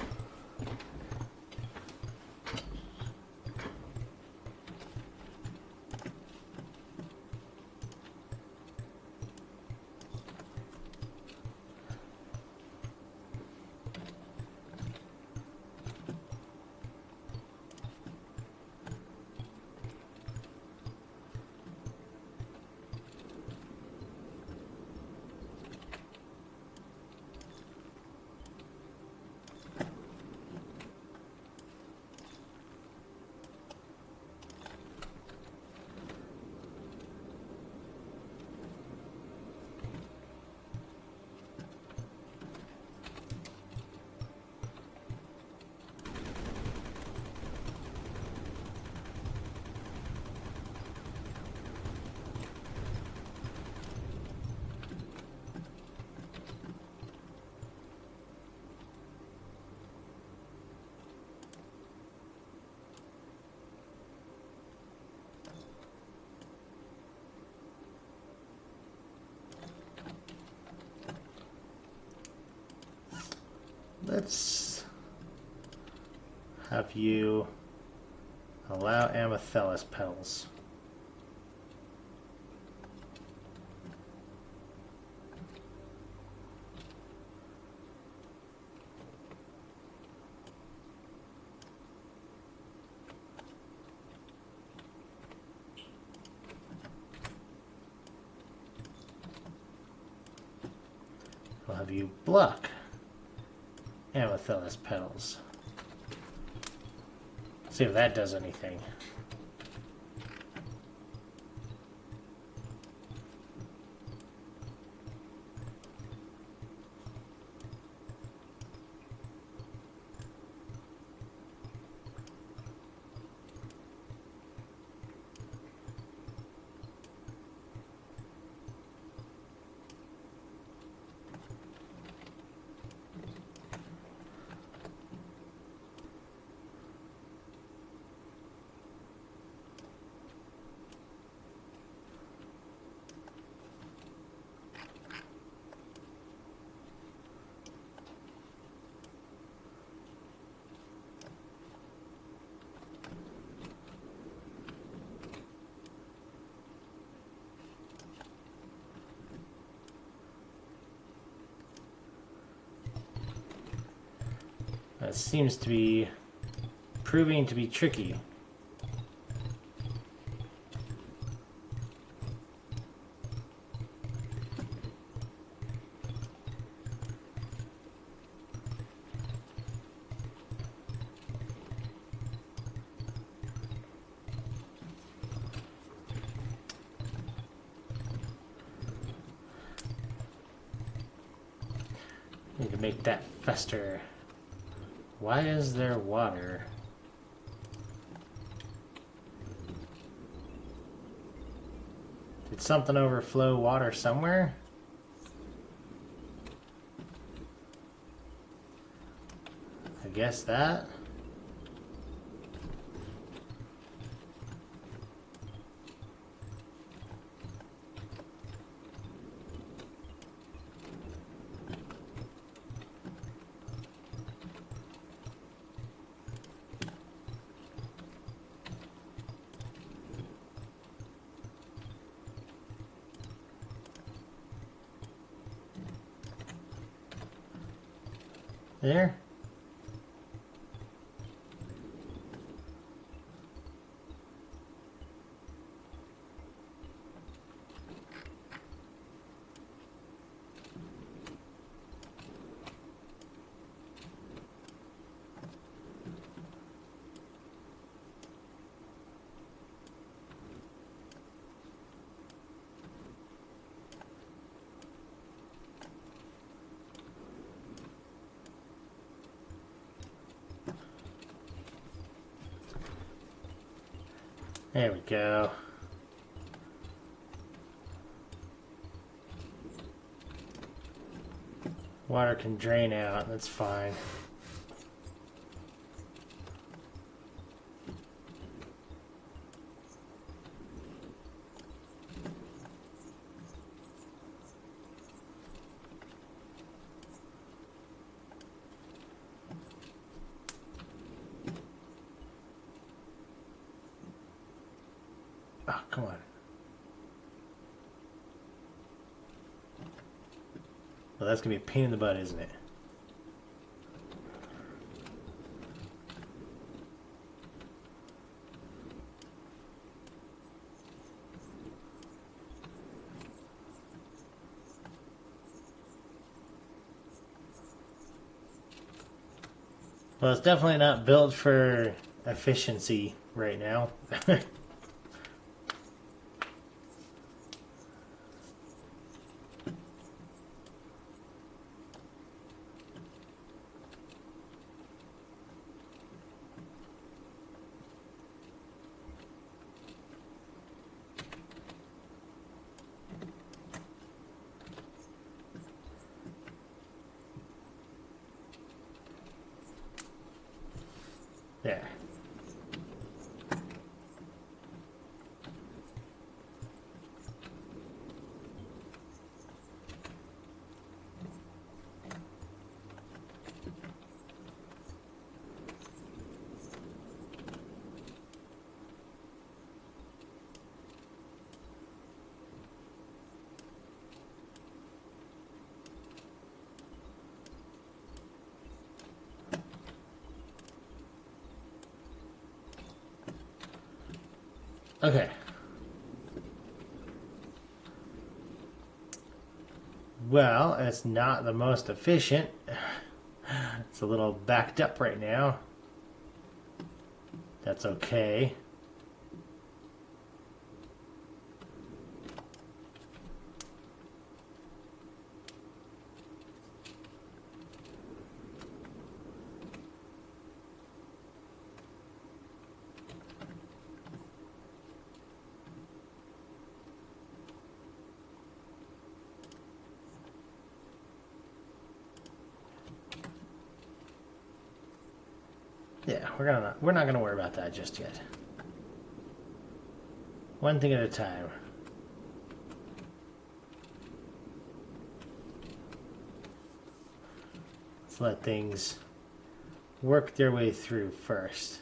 Let's have you allow amethyst petals. I'll have you block amethyst petals. See if that does anything. That seems to be proving to be tricky. Need to make that fester. Why is there water? Did something overflow water somewhere? I guess that. There. There we go. Water can drain out, that's fine. Oh, come on. Well, that's gonna be a pain in the butt, isn't it? Well, it's definitely not built for efficiency right now. There. Okay. Well, it's not the most efficient. It's a little backed up right now. That's okay. Yeah, we're not gonna worry about that just yet. One thing at a time. Let's let things work their way through first.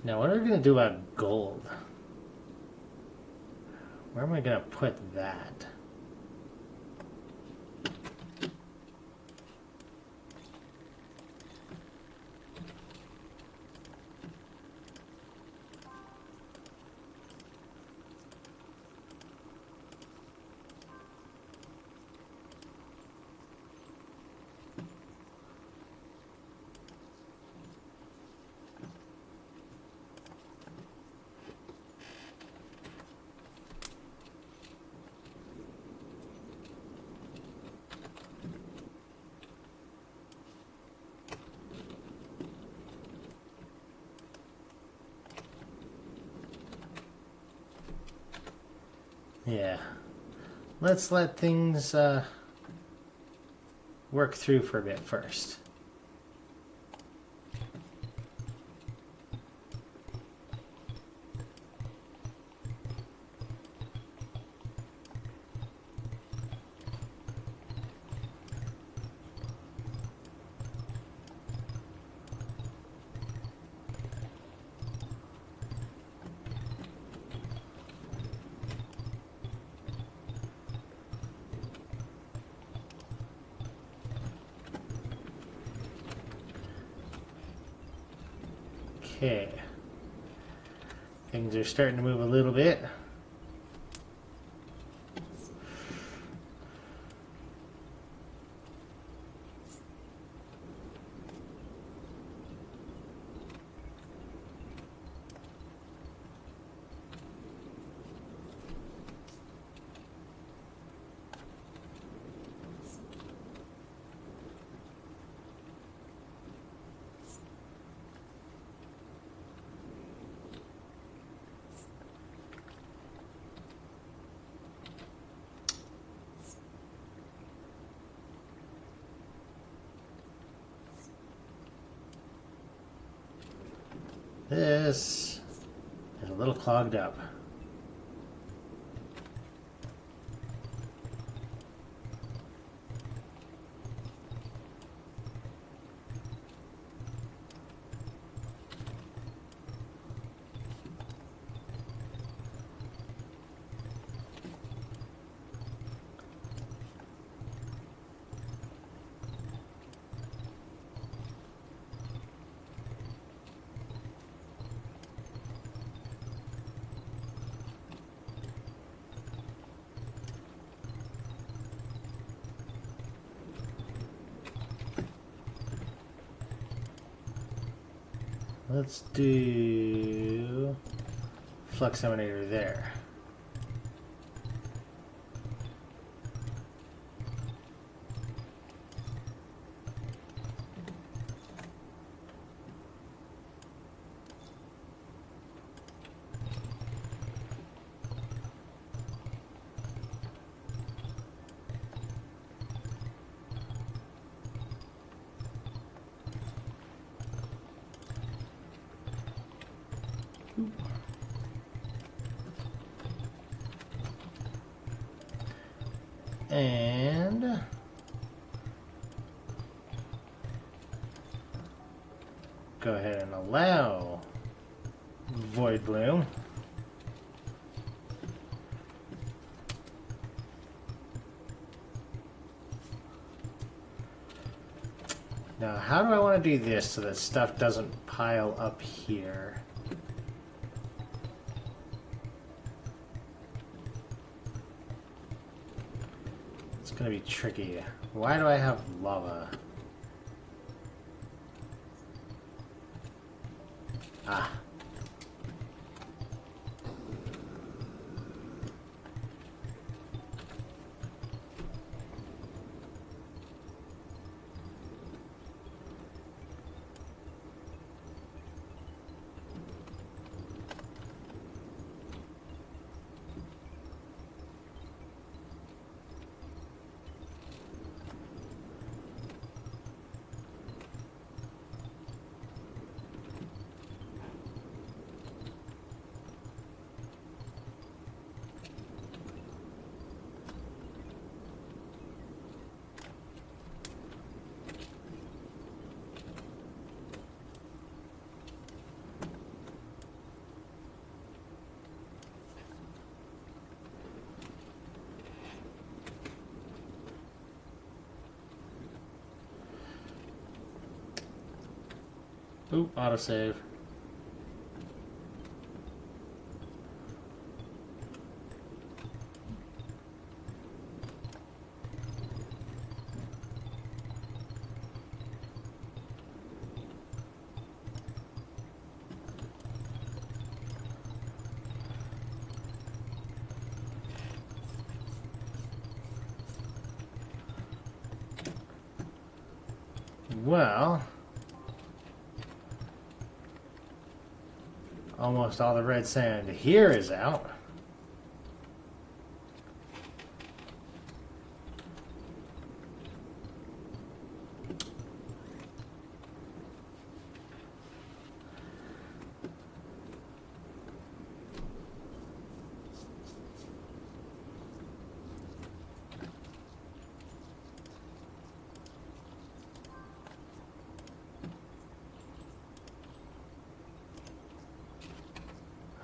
Now, what are we going to do about gold? Where am I going to put that? Yeah. Let's let things work through for a bit first. Okay. Things are starting to move a little bit. this is a little clogged up. Let's do flux emanator there. And go ahead and allow void bloom. Now, how do I want to do this so that stuff doesn't pile up here? It's going to be tricky. Why do I have lava? Ah. Oop, autosave. Well, almost all the red sand here is out.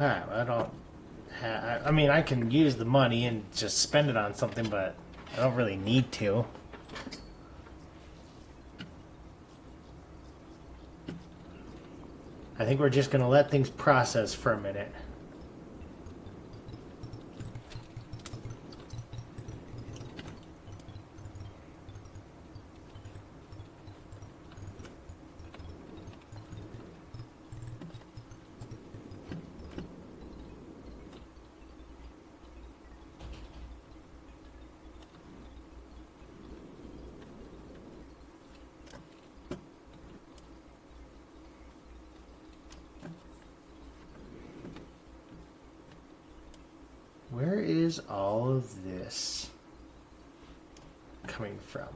Alright, I don't have... I mean, I can use the money and just spend it on something, but I don't really need to. I think we're just going to let things process for a minute. Where is all of this coming from?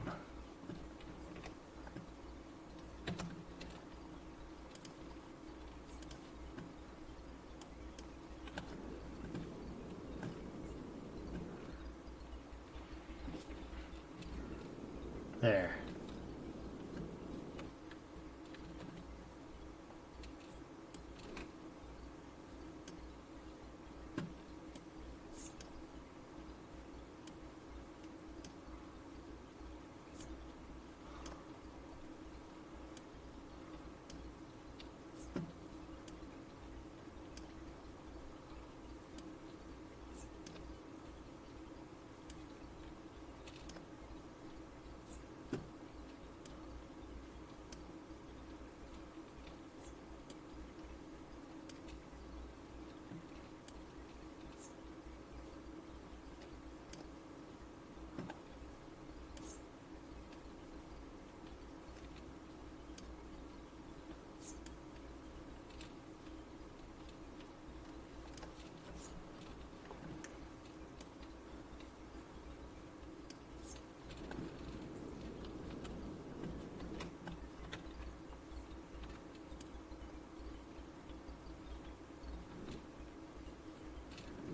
There.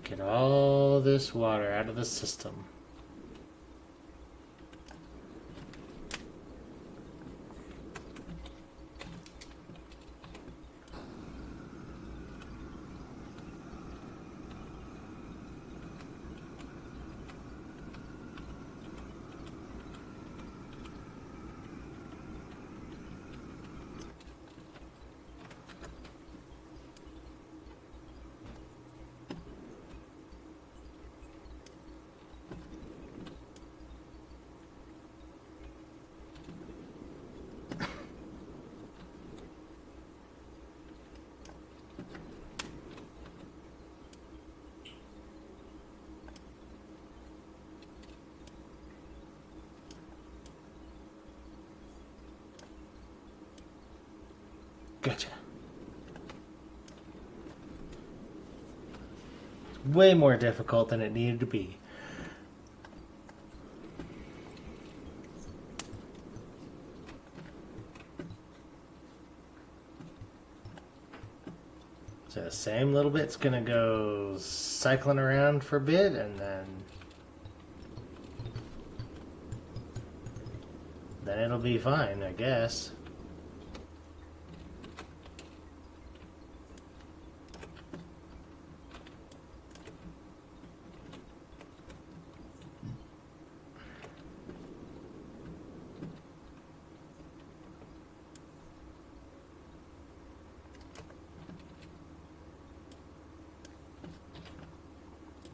Get all this water out of the system. Gotcha. Way more difficult than it needed to be. So the same little bit's gonna go cycling around for a bit, and then it'll be fine, I guess.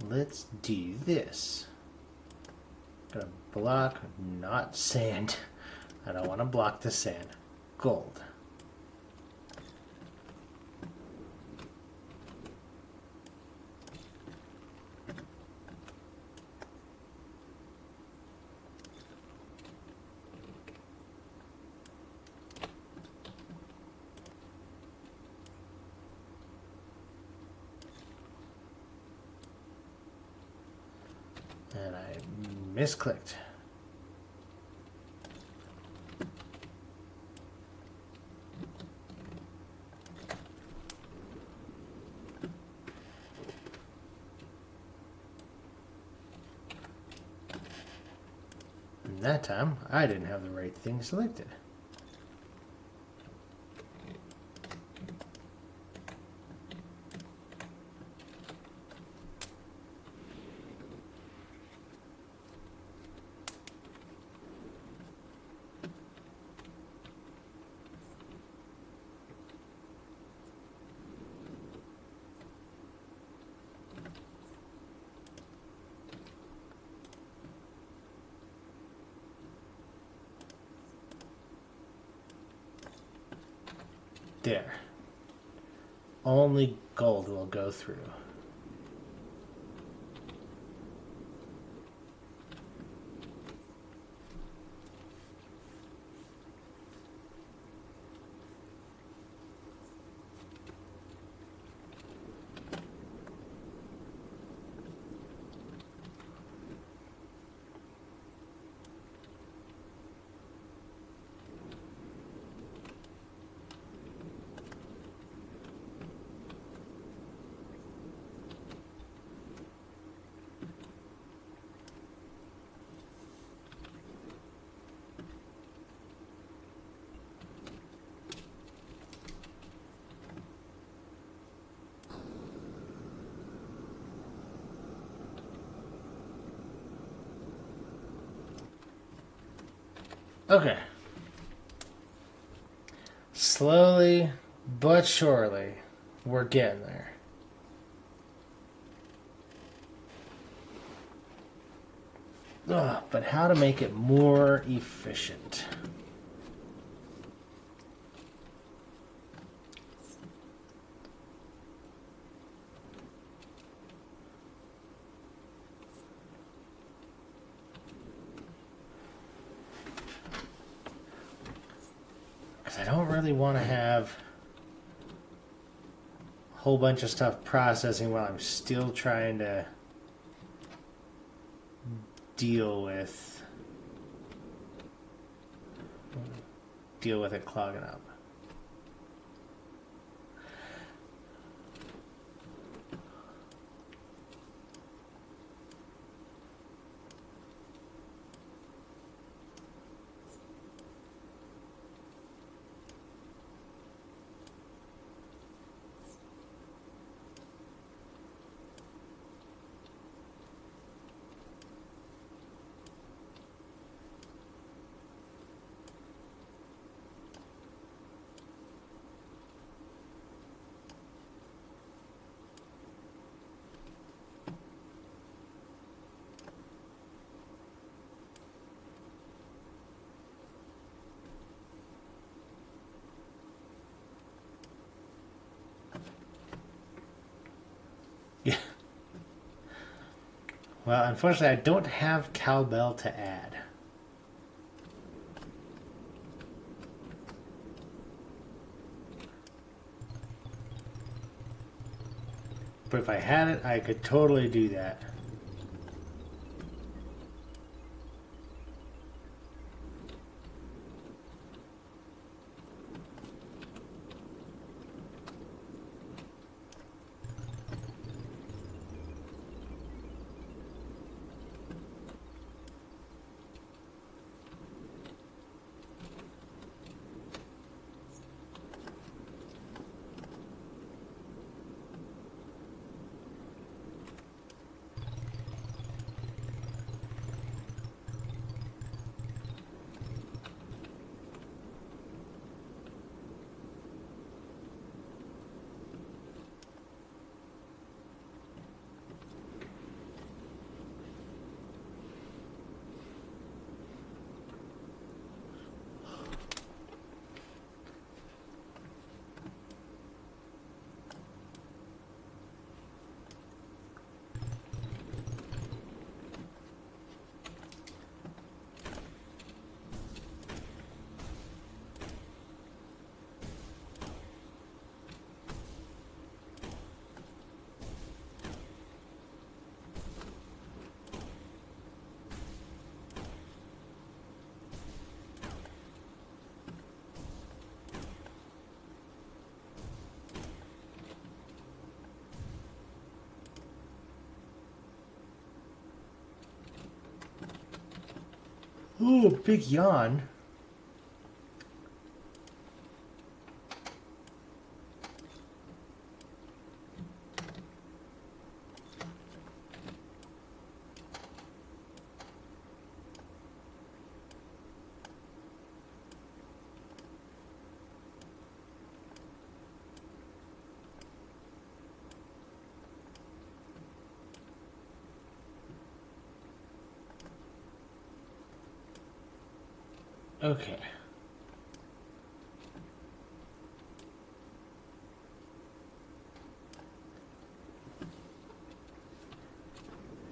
Let's do this. Gonna block, not sand. I don't want to block the sand. Gold. And I misclicked. And that time, I didn't have the right thing selected. There. Only gold will go through. Okay. Slowly but surely, we're getting there. Ugh, but how to make it more efficient? Because I don't really want to have a whole bunch of stuff processing while I'm still trying to deal with it clogging up. Yeah. Well, unfortunately, I don't have cowbell to add. But if I had it, I could totally do that. Ooh, big yawn. Okay.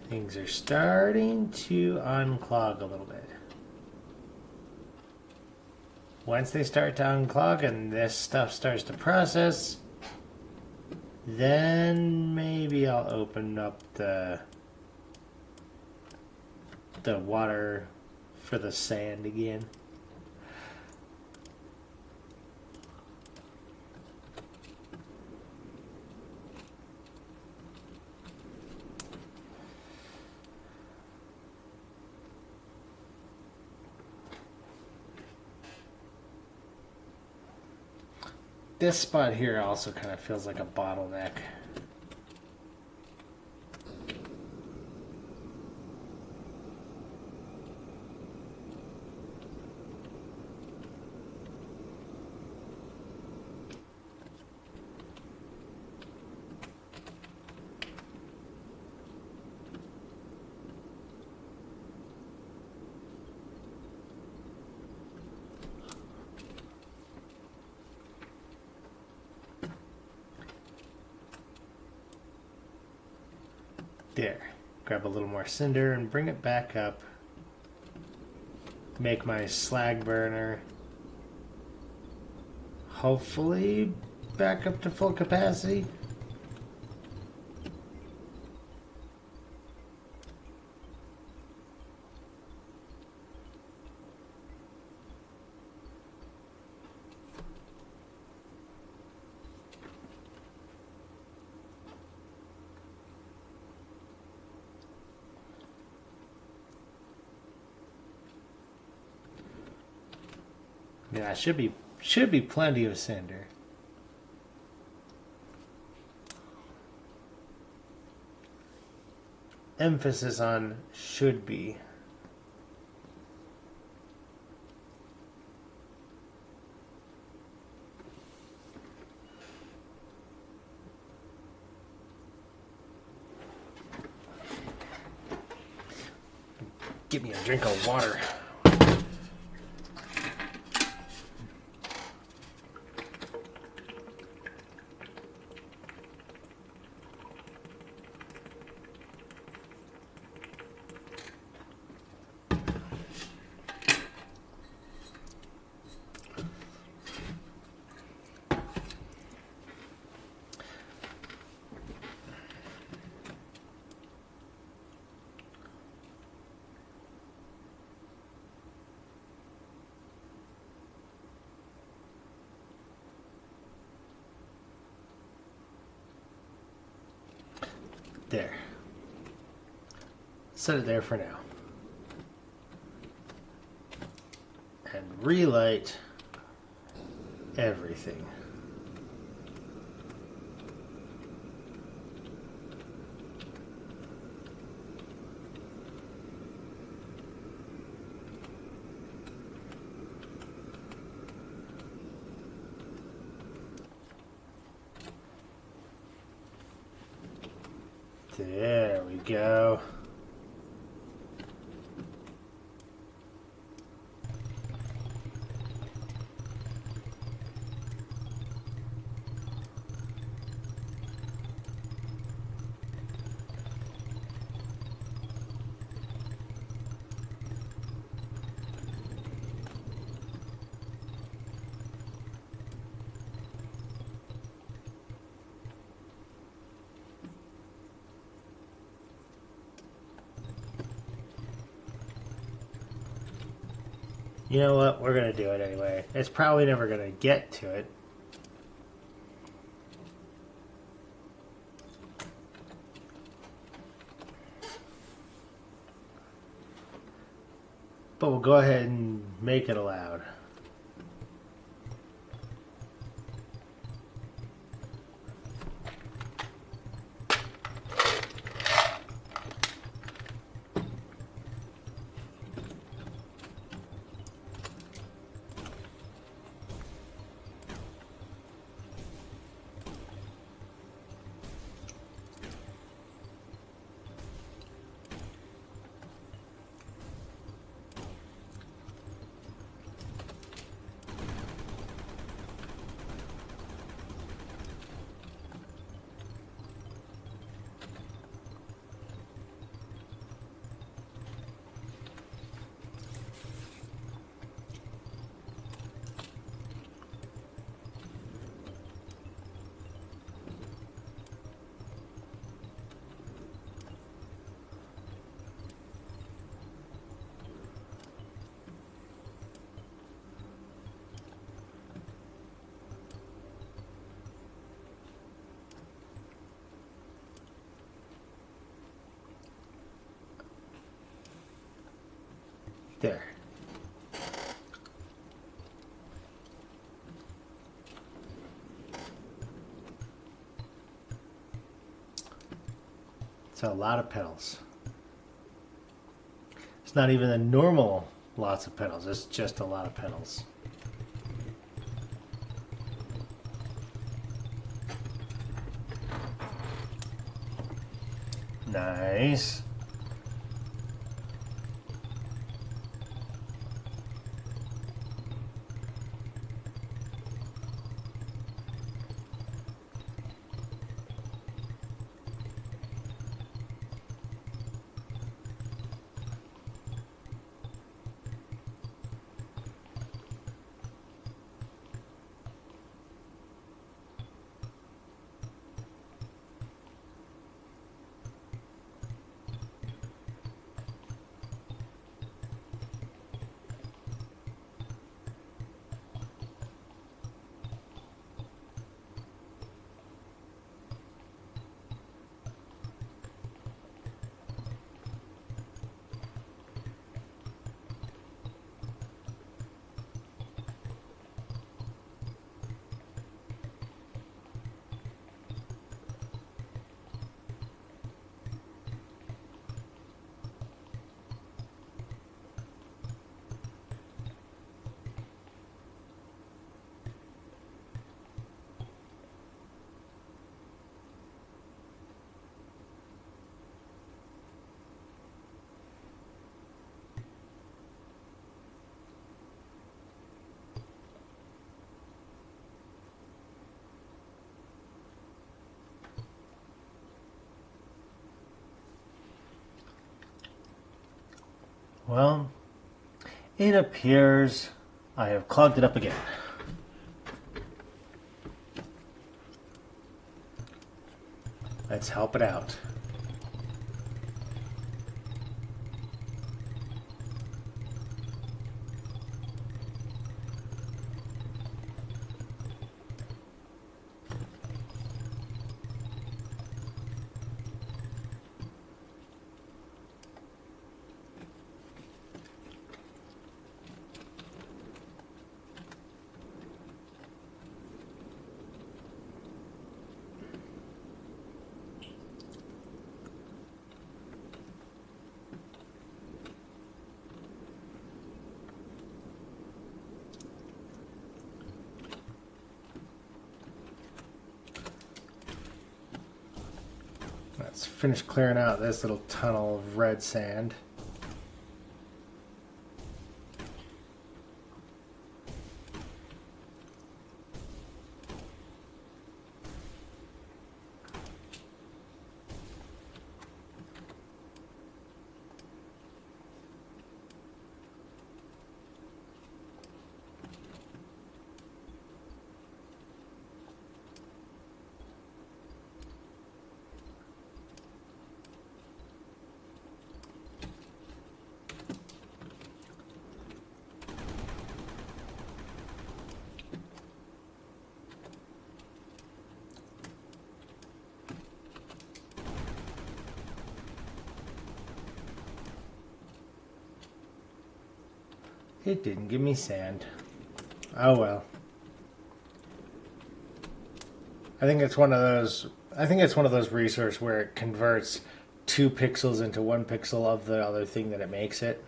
Things are starting to unclog a little bit. Once they start to unclog and this stuff starts to process, then maybe I'll open up the water for the sand again. This spot here also kind of feels like a bottleneck. There. Grab a little more cinder and bring it back up. Make my slag burner hopefully back up to full capacity. Yeah, should be plenty of cinder. Emphasis on should be. Give me a drink of water. There. Set it there for now. And relight everything. There we go. You know what? We're going to do it anyway. It's probably never going to get to it. But we'll go ahead and make it allowed. There. It's a lot of petals. It's not even the normal lots of petals, it's just a lot of petals. Nice. Well, it appears I have clogged it up again. Let's help it out. Let's finish clearing out this little tunnel of red sand. It didn't give me sand. Oh well. I think it's one of those resources where it converts 2 pixels into 1 pixel of the other thing that it makes it.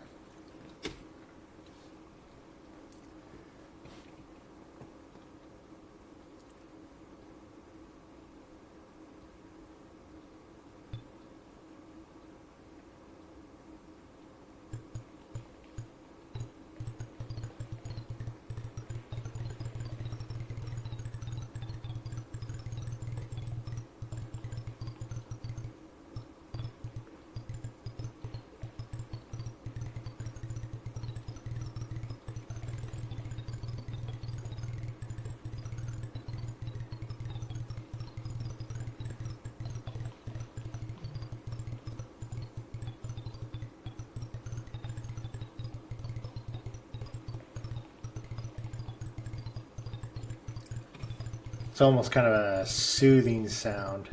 It's almost kind of a soothing sound.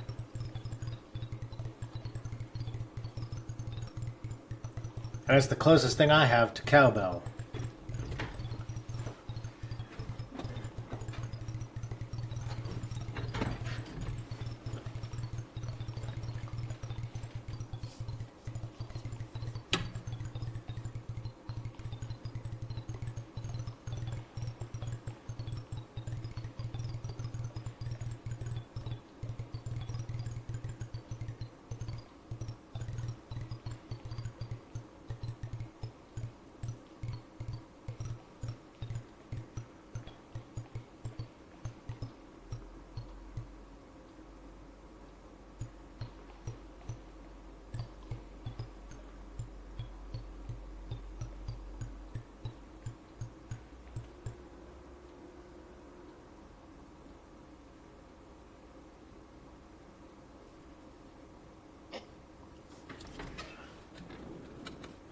And it's the closest thing I have to cowbell.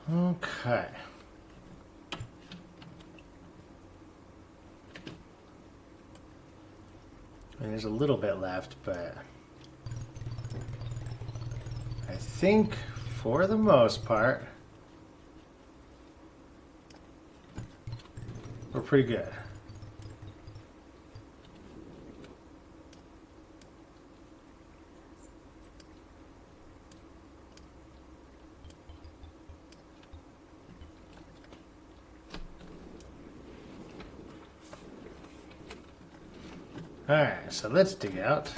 Okay. And there's a little bit left, but I think for the most part, we're pretty good. Alright, so let's dig out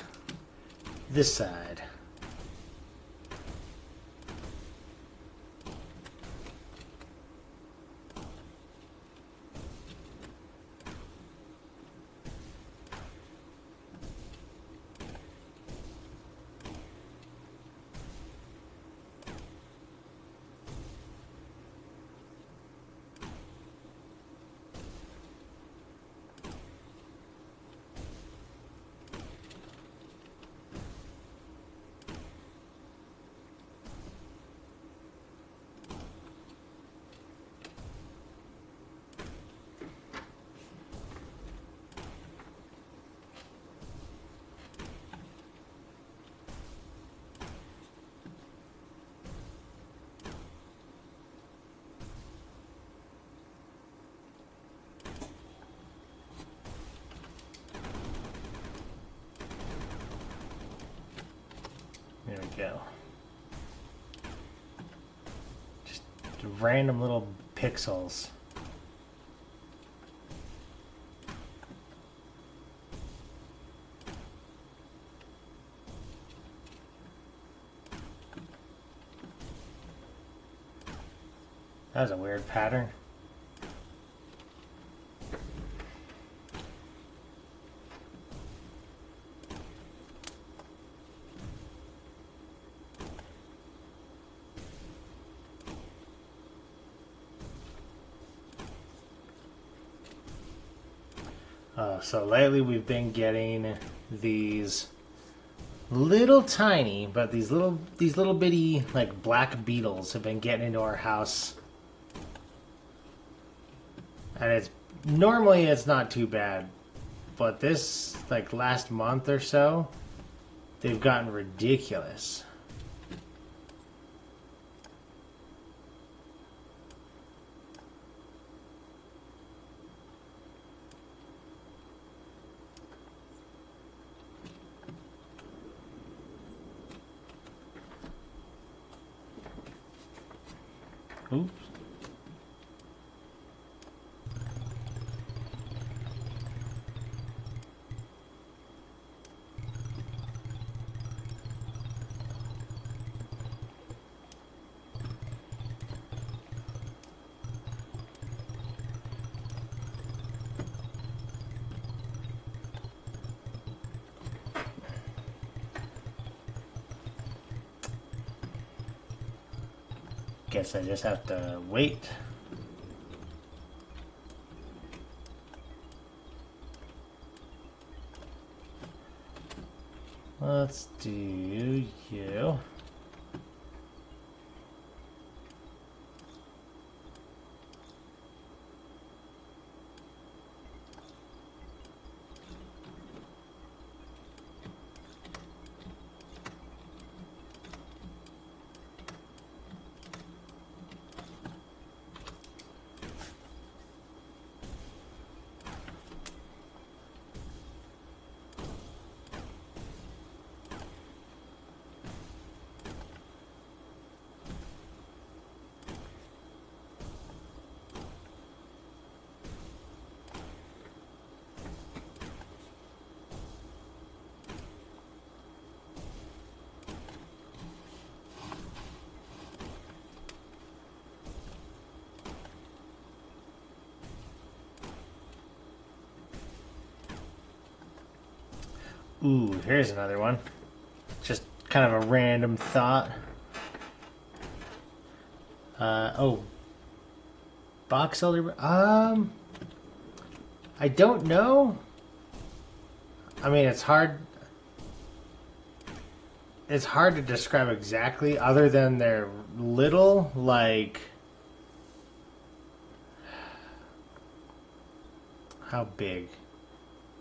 this side. go. Just random little pixels. That was a weird pattern. So lately we've been getting these little tiny, but these little bitty like black beetles have been getting into our house. And it's normally it's not too bad, but this like last month or so, they've gotten ridiculous. Oops. Guess I just have to wait. Let's do you. Ooh, here's another one. Just kind of a random thought. Oh. Box elder. I don't know. I mean, it's hard. It's hard to describe exactly, other than they're little, like. How big?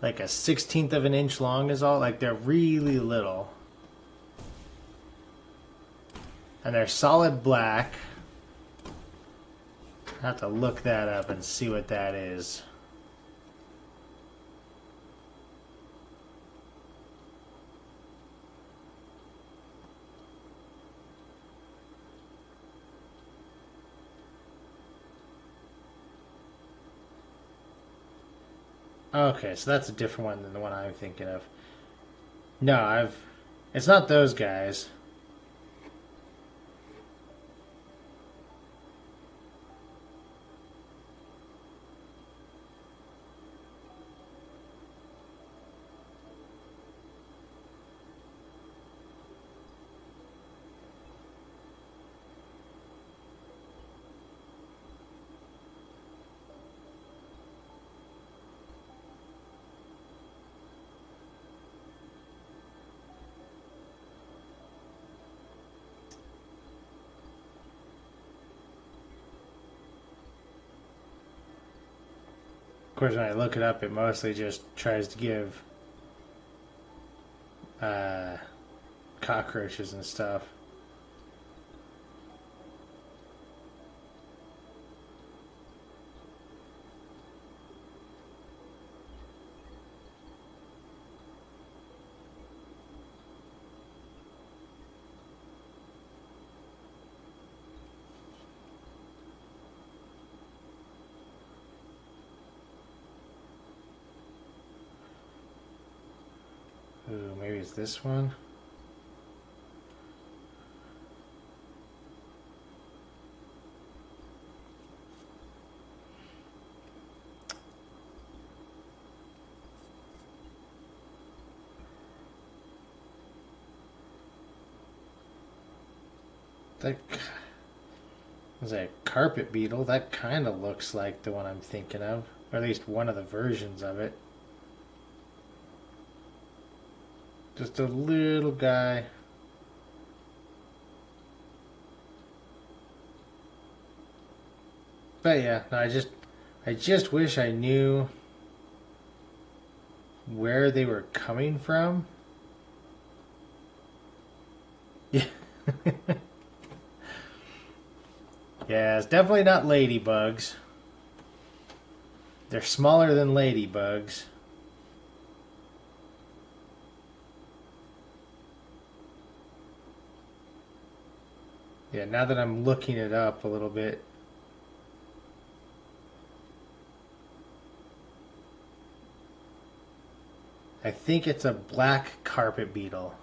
Like a 1/16 of an inch long is all. Like, they're really little. And they're solid black. I have to look that up and see what that is. Okay, so that's a different one than the one I'm thinking of. No, it's not those guys. Of course, when I look it up, it mostly just tries to give cockroaches and stuff. Ooh, maybe it's this one. That was a carpet beetle. That kind of looks like the one I'm thinking of, or at least one of the versions of it. Just a little guy. But yeah, no, I just wish I knew where they were coming from. Yeah. Yeah, it's definitely not ladybugs. They're smaller than ladybugs. Yeah, now that I'm looking it up a little bit. I think it's a black carpet beetle.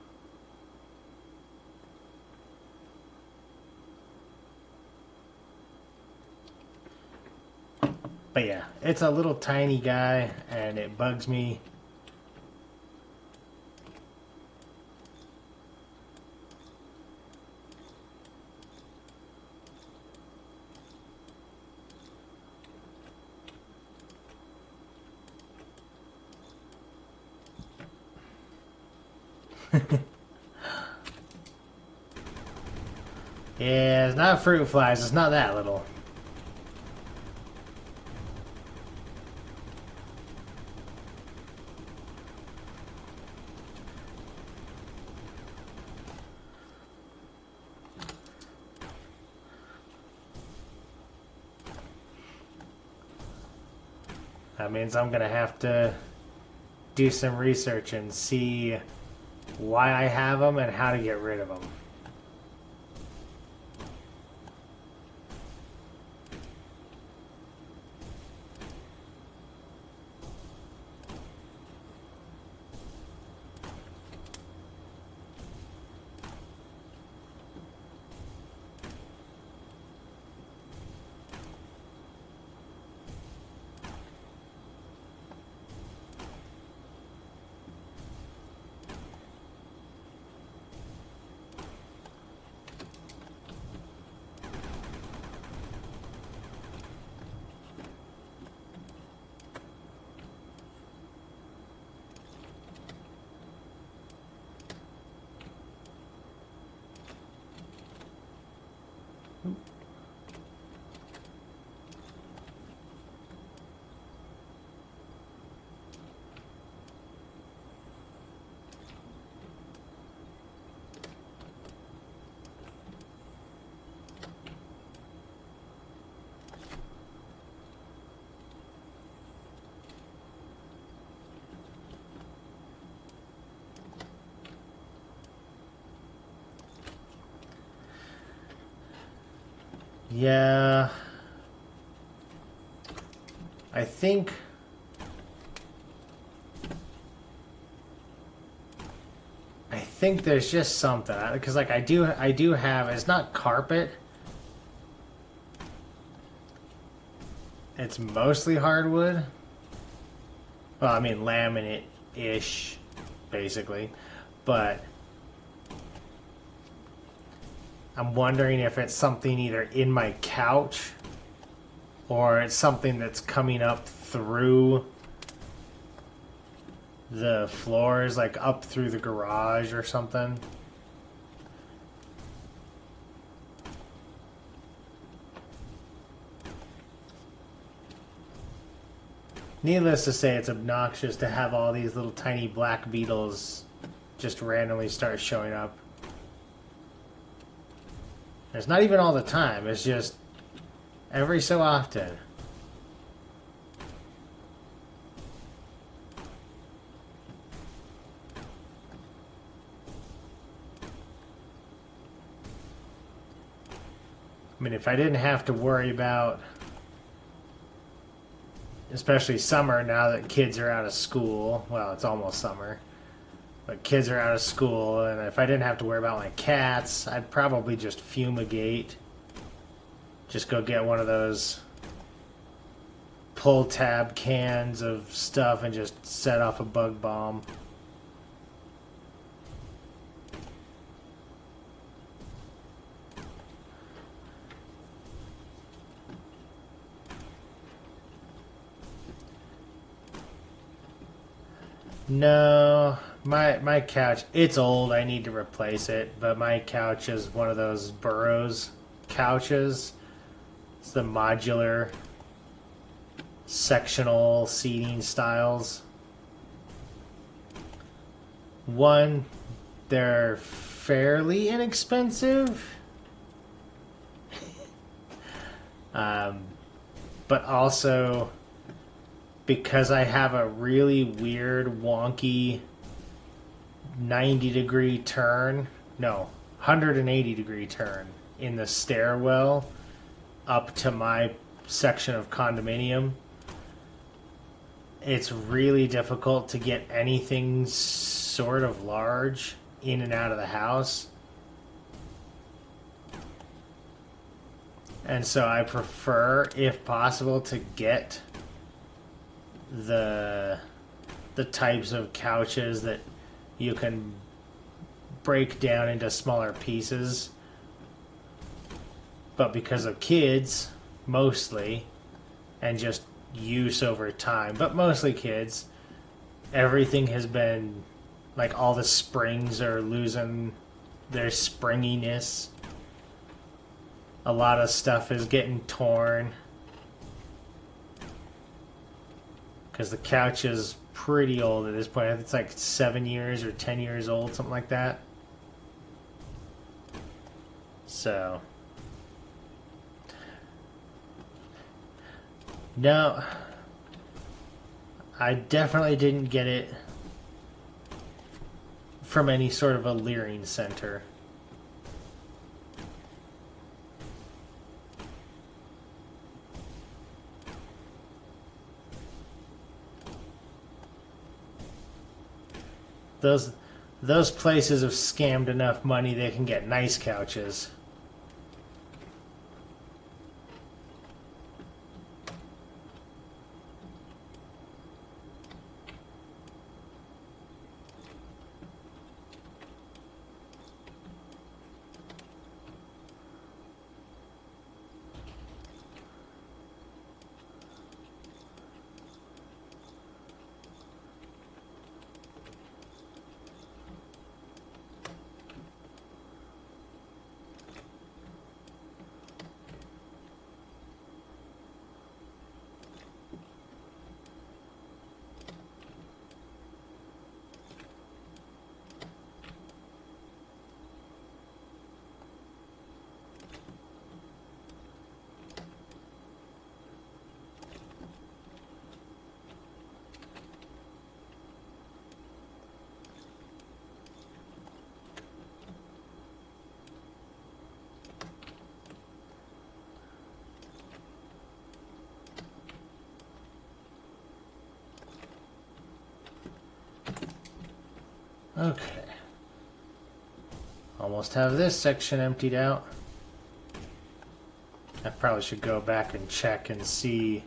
But yeah, it's a little tiny guy and it bugs me. Yeah, it's not fruit flies. It's not that little. That means I'm gonna have to do some research and see why I have them and how to get rid of them. Yeah. I think there's just something because like I do have, it's not carpet. It's mostly hardwood. Well, I mean laminate-ish basically. But I'm wondering if it's something either in my couch or it's something that's coming up through the floors, like up through the garage or something. Needless to say, it's obnoxious to have all these little tiny black beetles just randomly start showing up. It's not even all the time, it's just every so often. I mean, if I didn't have to worry about, especially summer now that kids are out of school, well, it's almost summer, But kids are out of school, and if I didn't have to worry about my cats, I'd probably just fumigate. Just go get one of those pull tab cans of stuff and just set off a bug bomb. No, my couch, it's old, I need to replace it, but my couch is one of those Burroughs couches. It's the modular sectional seating styles. One, they're fairly inexpensive. But also, because I have a really weird, wonky 90-degree turn, no, 180-degree turn in the stairwell up to my section of condominium, it's really difficult to get anything sort of large in and out of the house. And so I prefer, if possible, to get the types of couches that you can break down into smaller pieces. But because of kids, mostly, and just use over time, but mostly kids, everything has been, like, all the springs are losing their springiness. A lot of stuff is getting torn. Because the couch is pretty old at this point. I think it's like 7 years or 10 years old, something like that. So, no, I definitely didn't get it from any sort of a leering center. Those places have scammed enough money they can get nice couches. Okay. Almost have this section emptied out. I probably should go back and check and see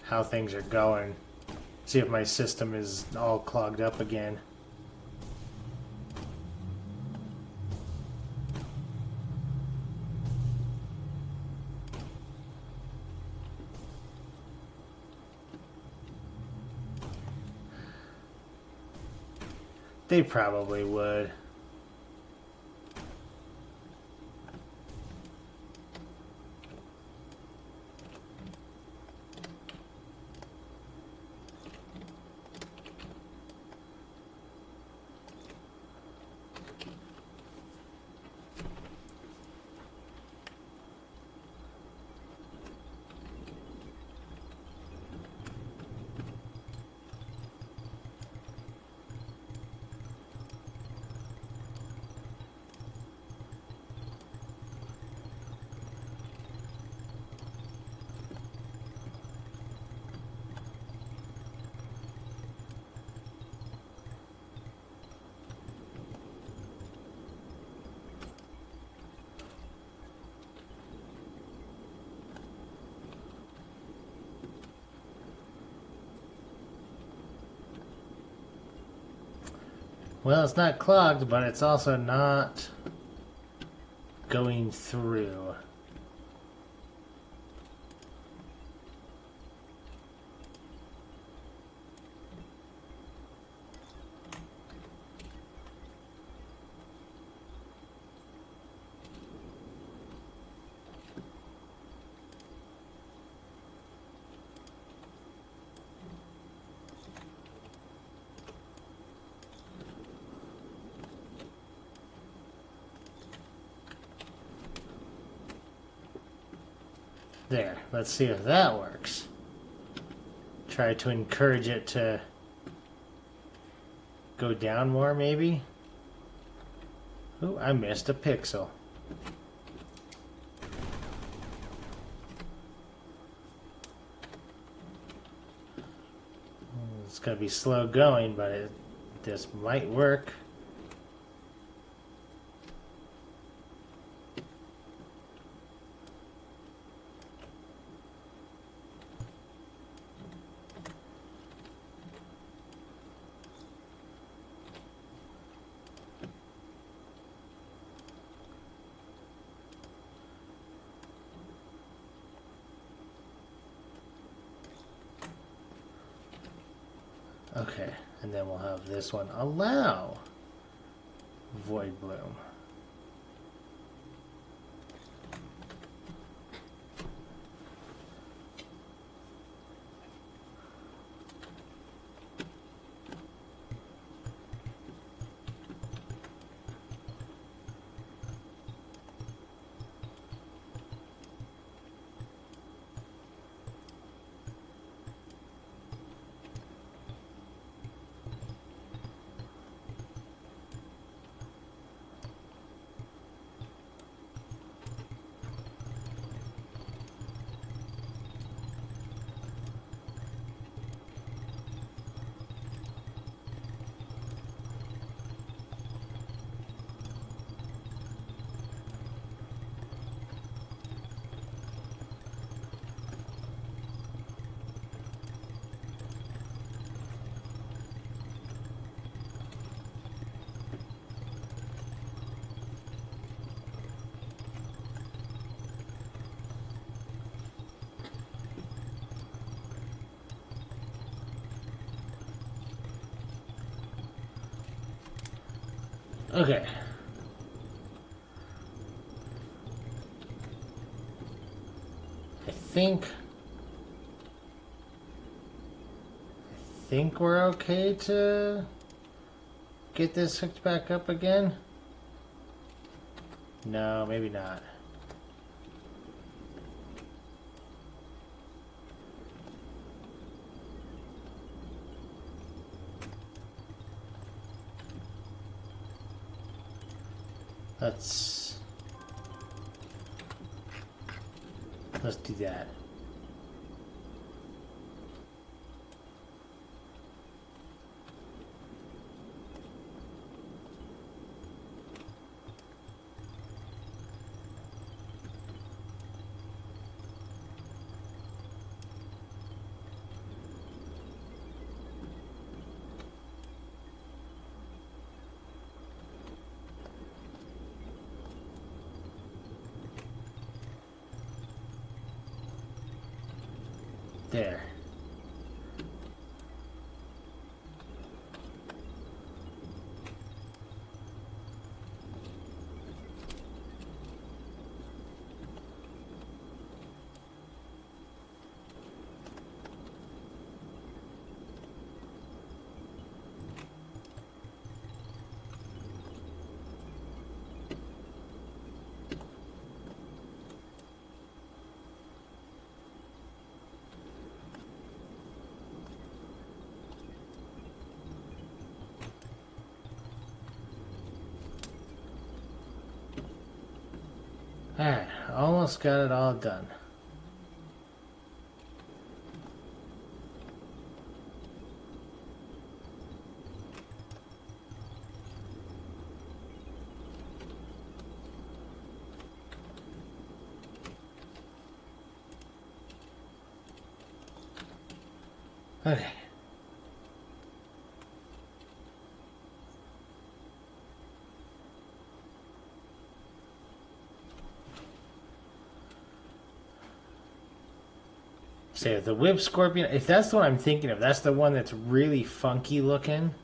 how things are going. See if my system is all clogged up again. They probably would. Well, it's not clogged, but it's also not going through. There, let's see if that works. Try to encourage it to go down more, maybe? Ooh, I missed a pixel. It's gonna be slow going, but this might work. Okay, and then we'll have this one allow void bloom. Okay. I think we're okay to get this hooked back up again. No, maybe not. Let's do that. There. Alright, almost got it all done. Okay. Say the whip scorpion, if that's the one I'm thinking of, that's the one that's really funky looking.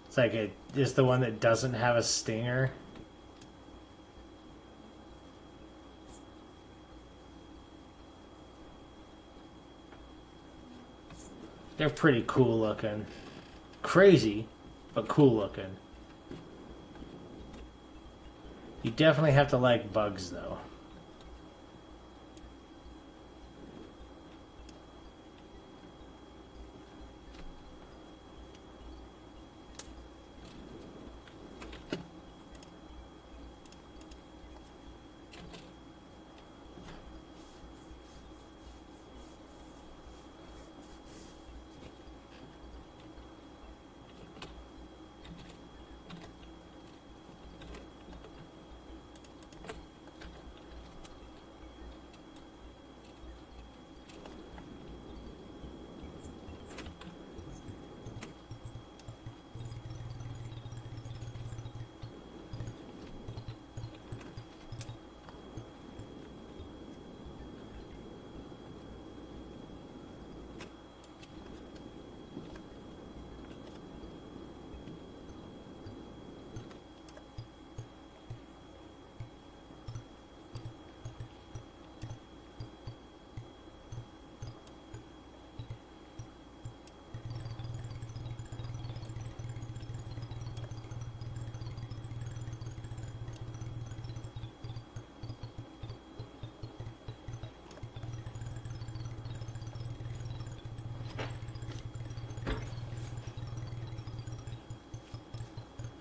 It's like it's the one that doesn't have a stinger. They're pretty cool looking. Crazy, but cool looking. You definitely have to like bugs, though.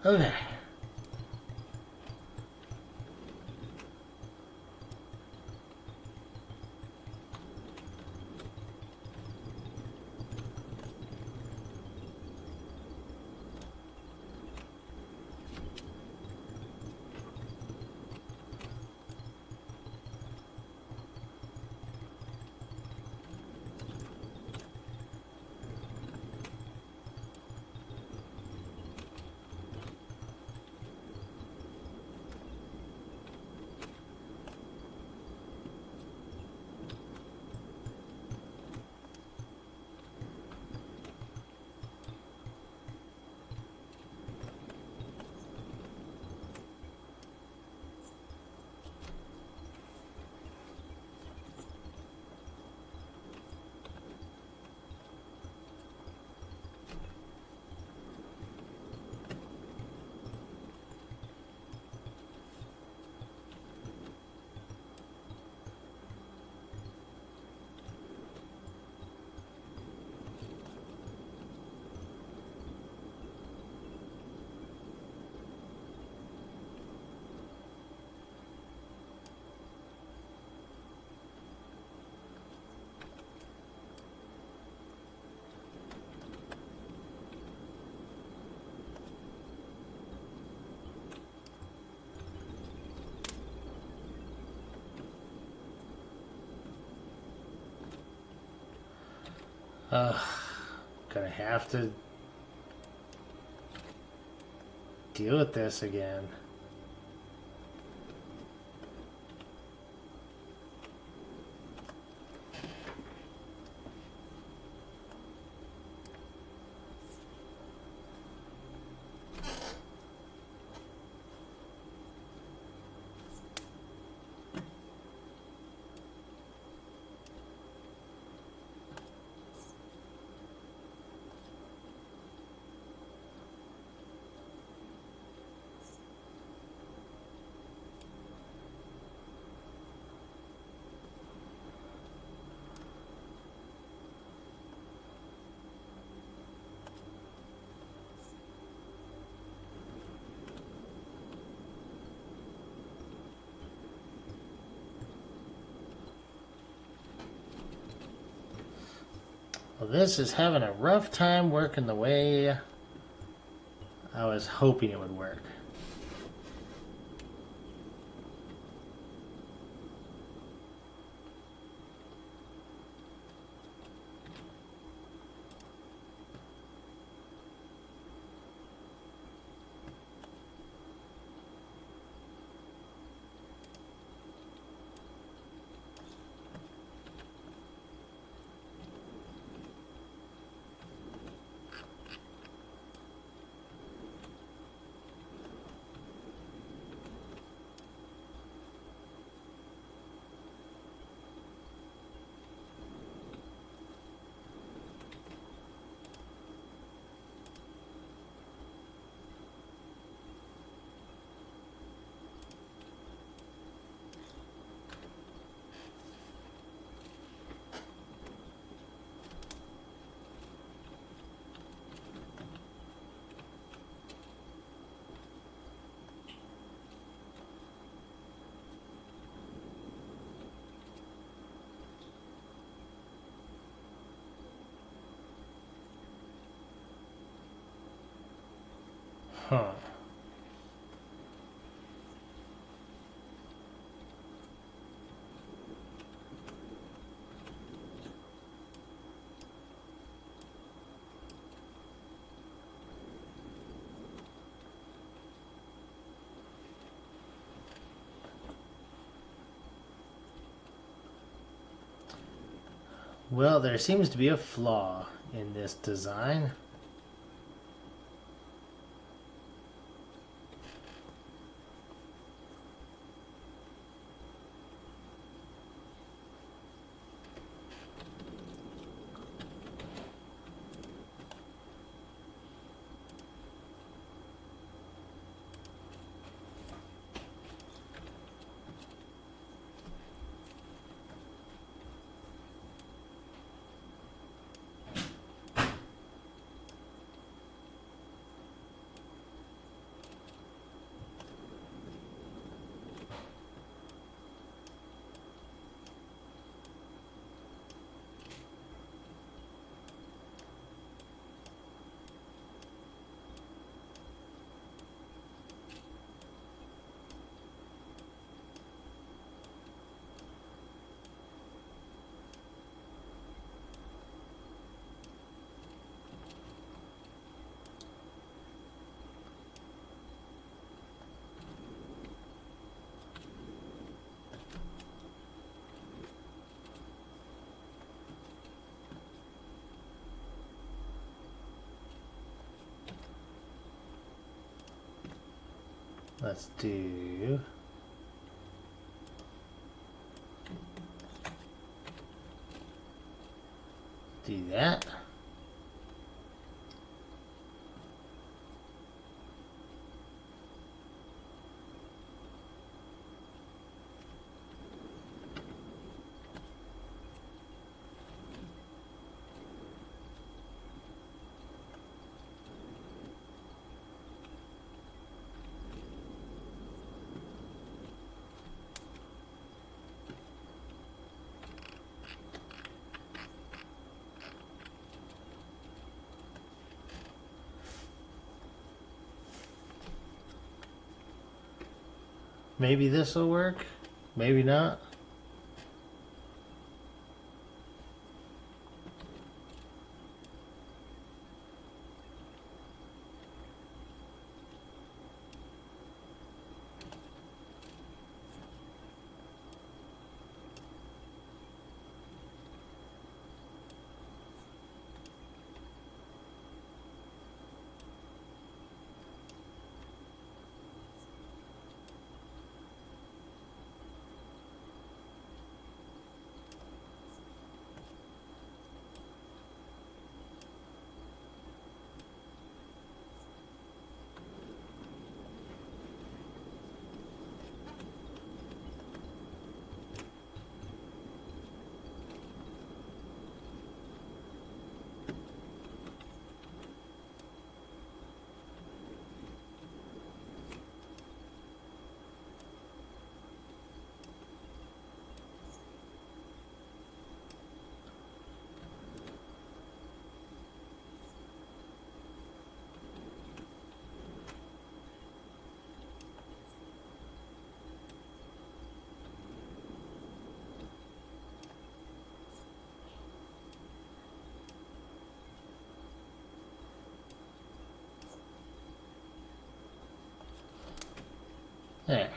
Okay. Gonna have to deal with this again. Well, this is having a rough time working the way I was hoping it would work. Huh. Well, there seems to be a flaw in this design. Let's do that. Maybe this will work, maybe not. There.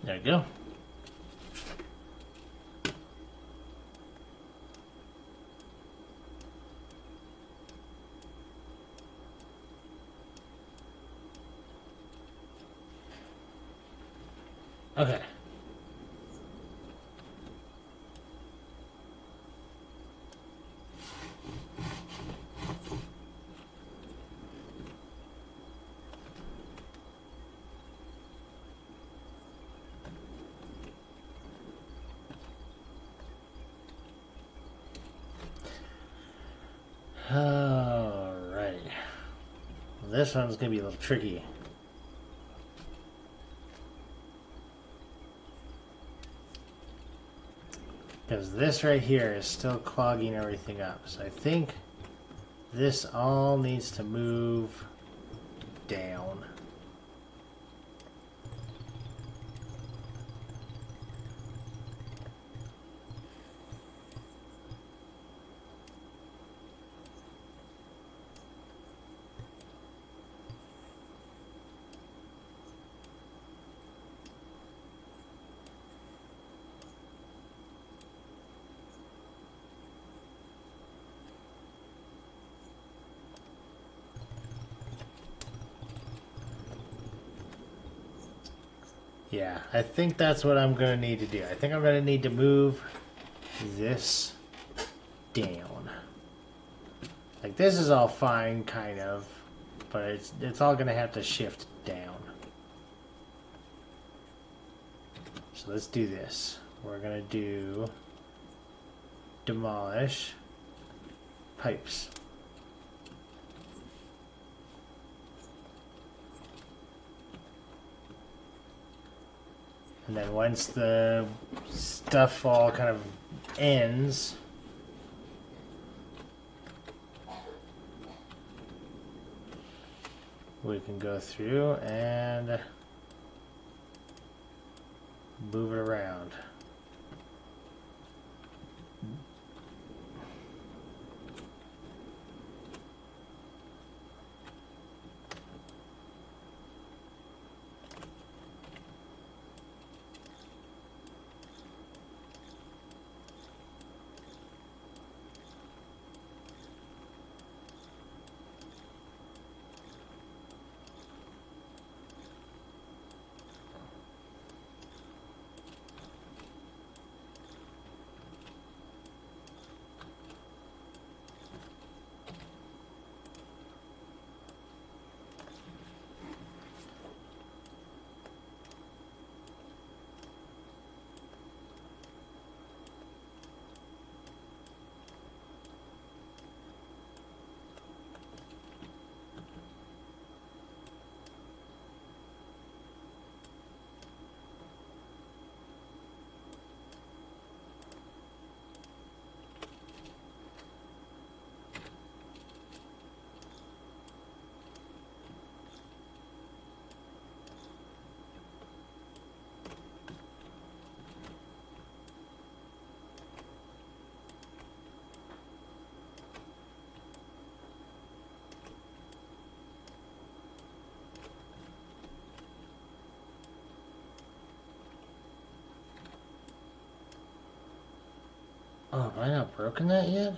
There you go. Okay. Alright. This one's gonna be a little tricky. Because this right here is still clogging everything up. So I think this all needs to move down. Yeah, I think that's what I'm going to need to do. I think I'm going to need to move this down. Like, this is all fine, kind of, but it's all going to have to shift down. So let's do this. We're going to do demolish pipes. And then once the stuff all kind of ends, we can go through and move it around. Oh, have I not broken that yet?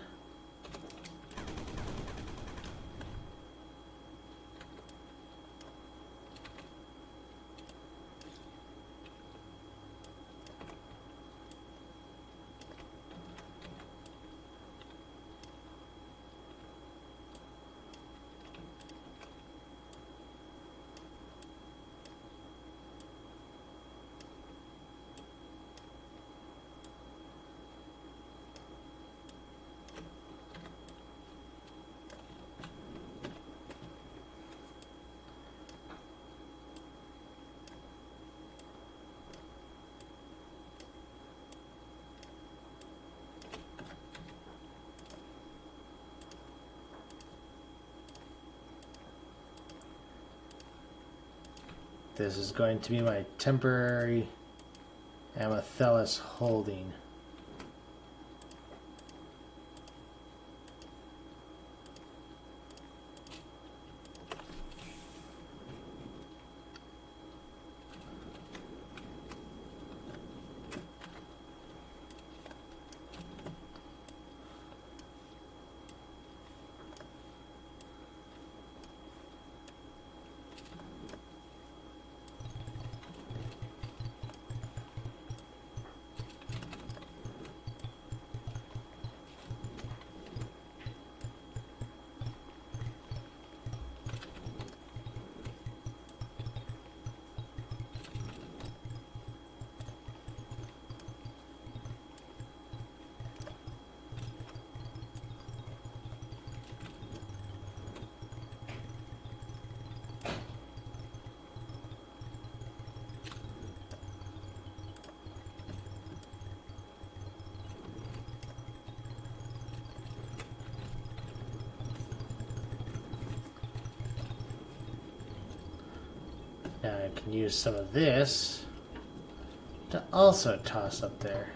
This is going to be my temporary Amethyst holding. Now I can use some of this to also toss up there.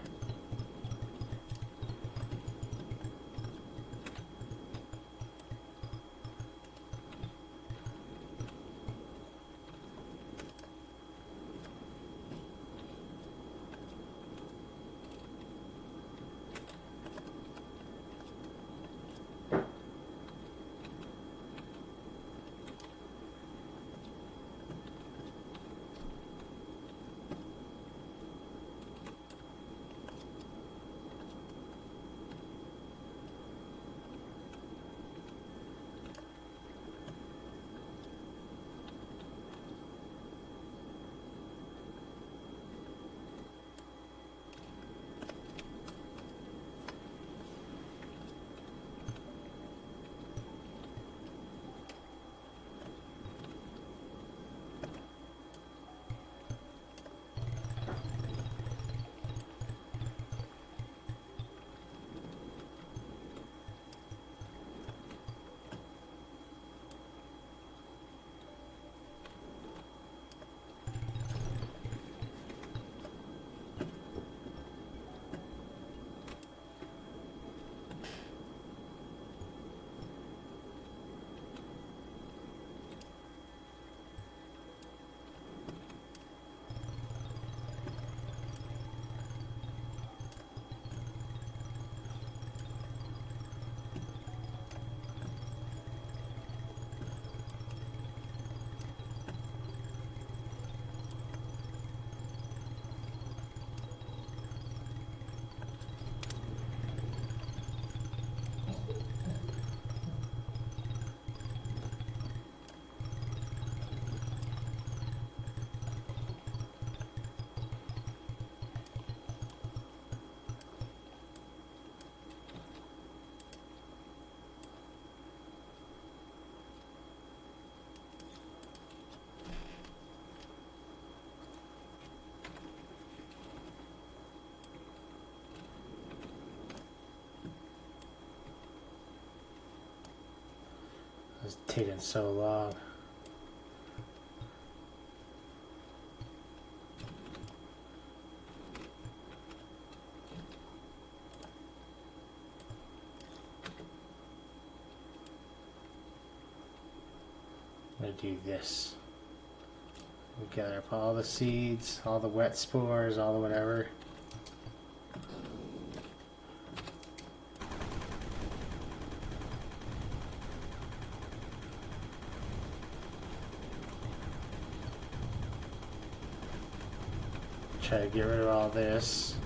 It's taking so long. I'm gonna do this. We gather up all the seeds, all the wet spores, all the whatever. Try to get rid of all this.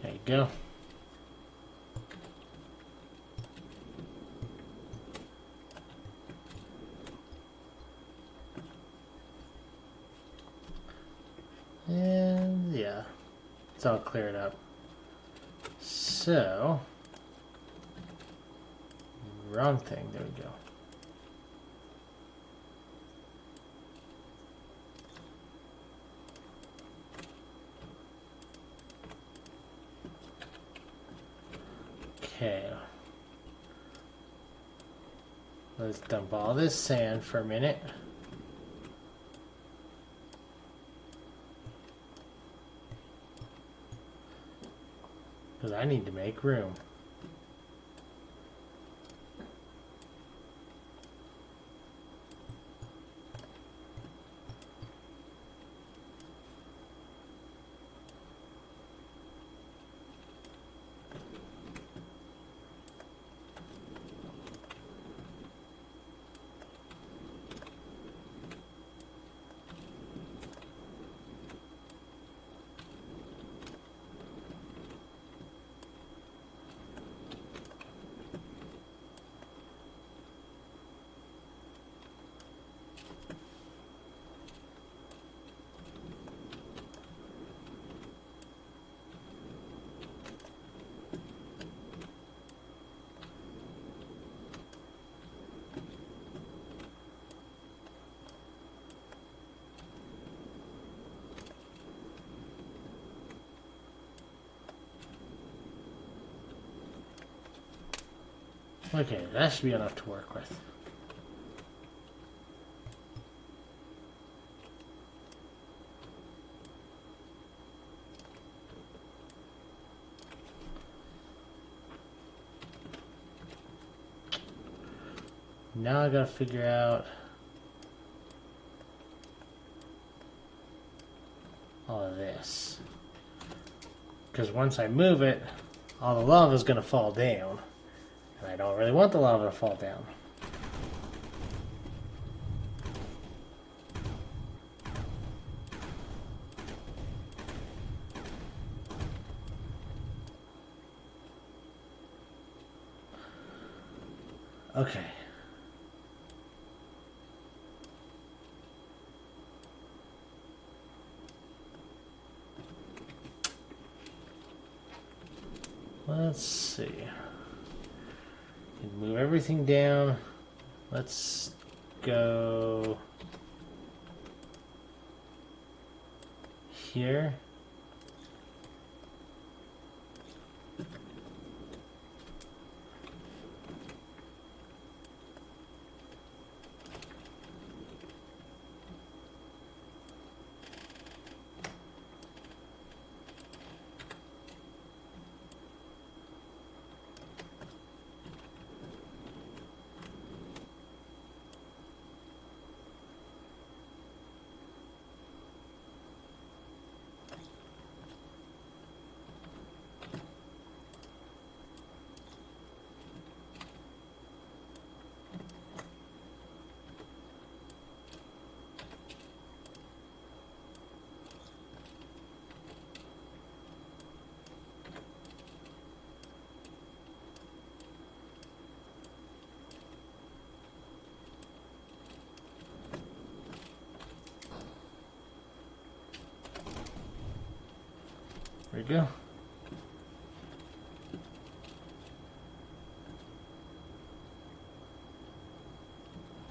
There you go. And yeah, it's all cleared up. So, wrong thing, there we go. Okay. Let's dump all this sand for a minute. Because I need to make room. Okay, that should be enough to work with. Now I gotta figure out all of this. Because once I move it, all the lava is gonna fall down. And I don't really want the lava to fall down. Okay. Let's see. Move everything down. Let's go here. There we go.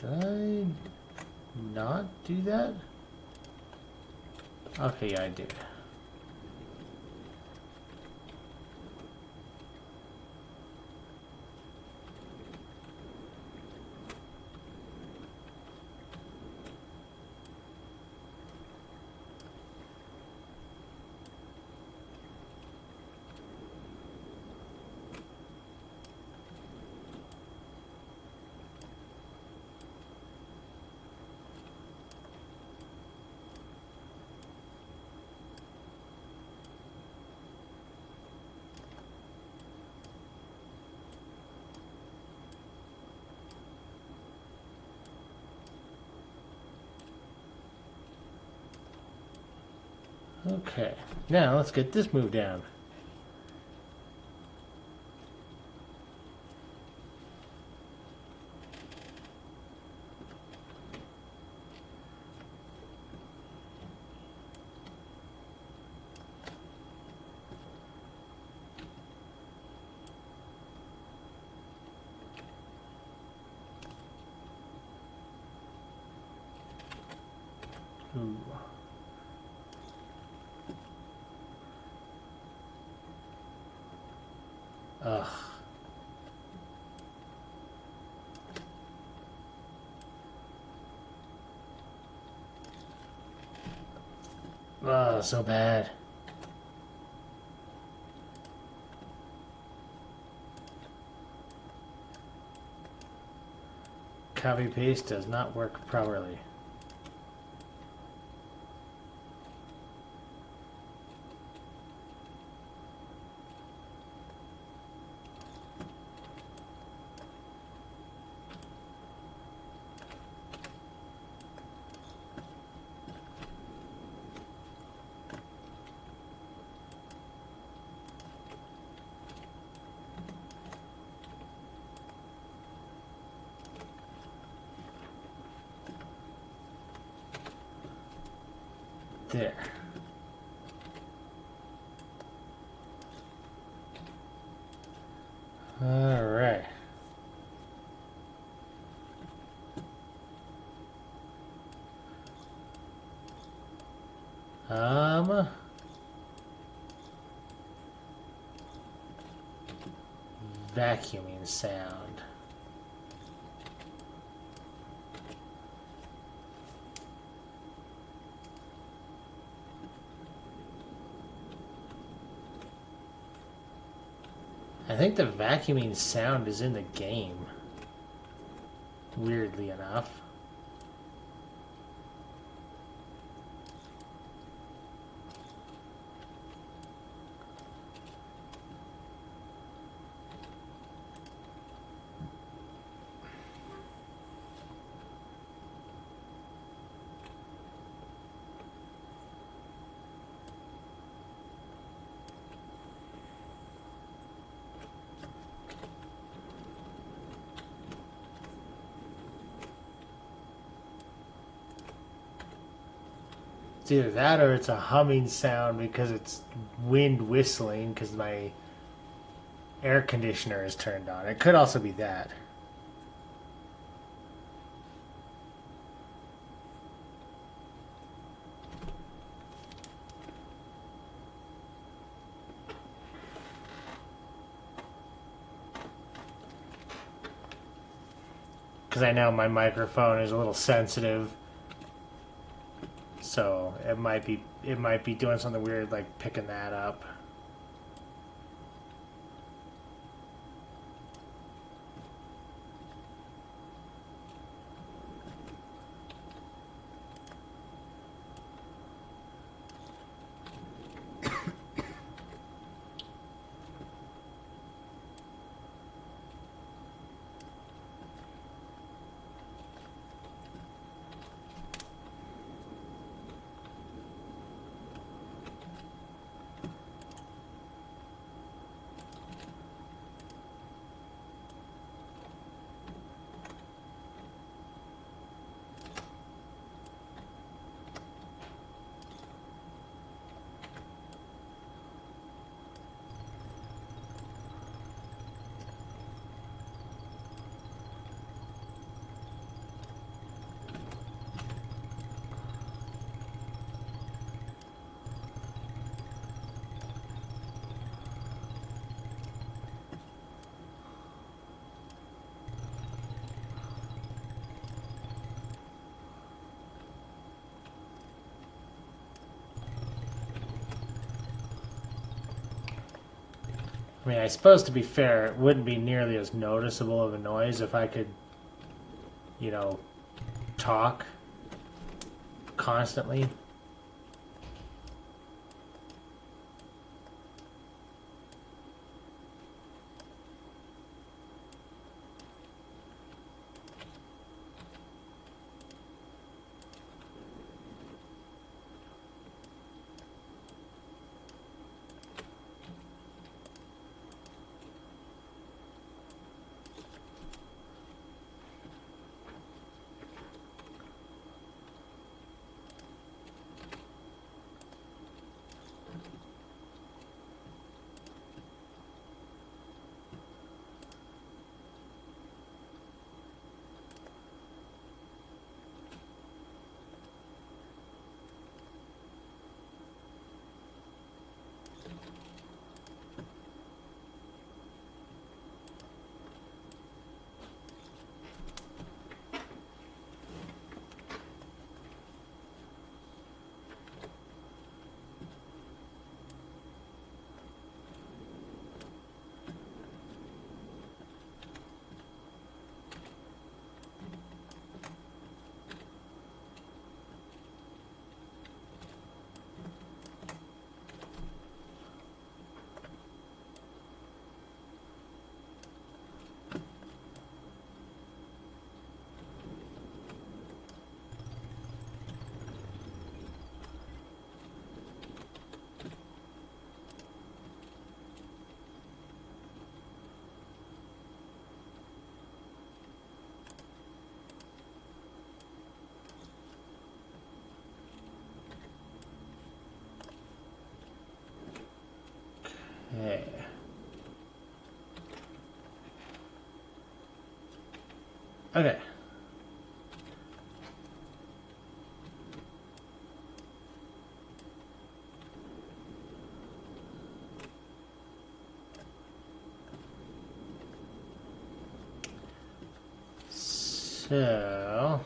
Did I not do that? Okay, yeah, I did. Okay, now let's get this moved down. Ooh. Ugh. Oh, so bad. Copy paste does not work properly. There. All right. Vacuuming sound. I think the vacuuming sound is in the game. Weirdly enough. It's either that or it's a humming sound because it's wind whistling because my air conditioner is turned on. It could also be that. Because I know my microphone is a little sensitive. So it might be doing something weird like picking that up. I mean, I suppose to be fair, it wouldn't be nearly as noticeable of a noise if I could, you know, talk constantly. Okay. So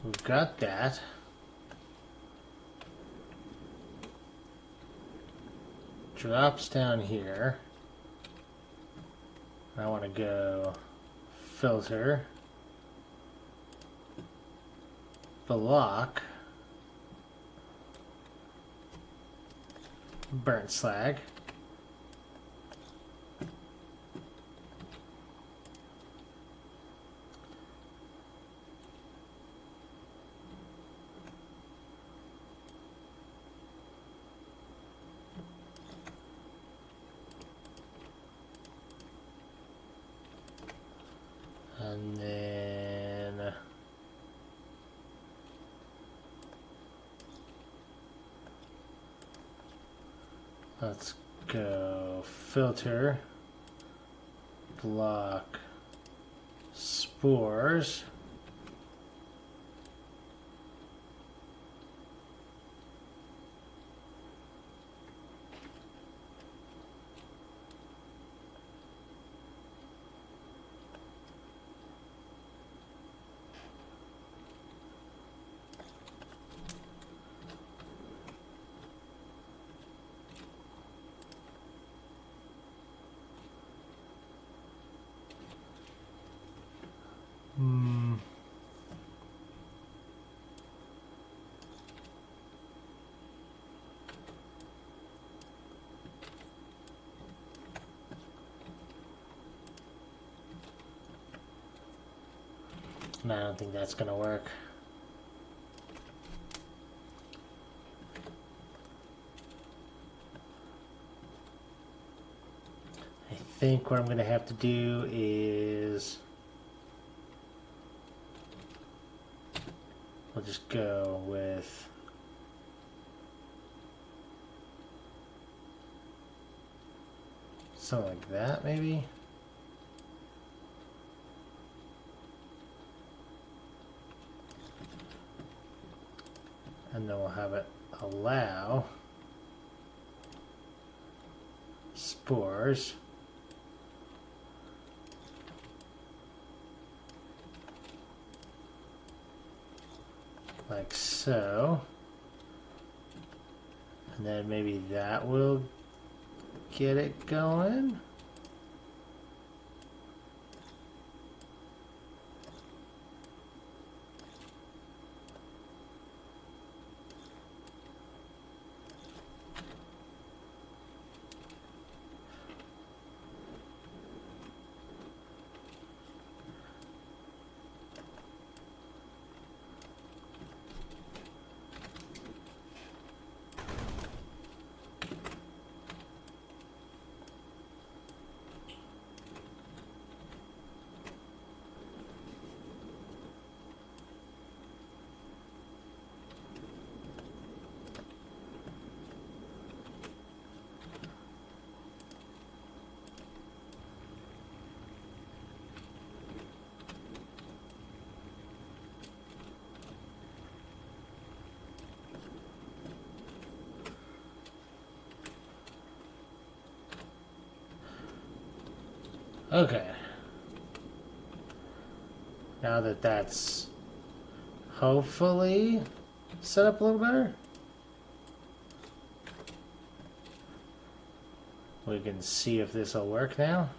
we've got that. Drops down here. I want to go filter, block, burnt slag. And then let's go filter, block, spores. No, I don't think that's gonna work. I think what I'm gonna have to do is we'll just go with something like that, maybe. And then we'll have it allow spores. Like so. And then maybe that will get it going. Okay. Now that that's hopefully set up a little better, we can see if this will work now.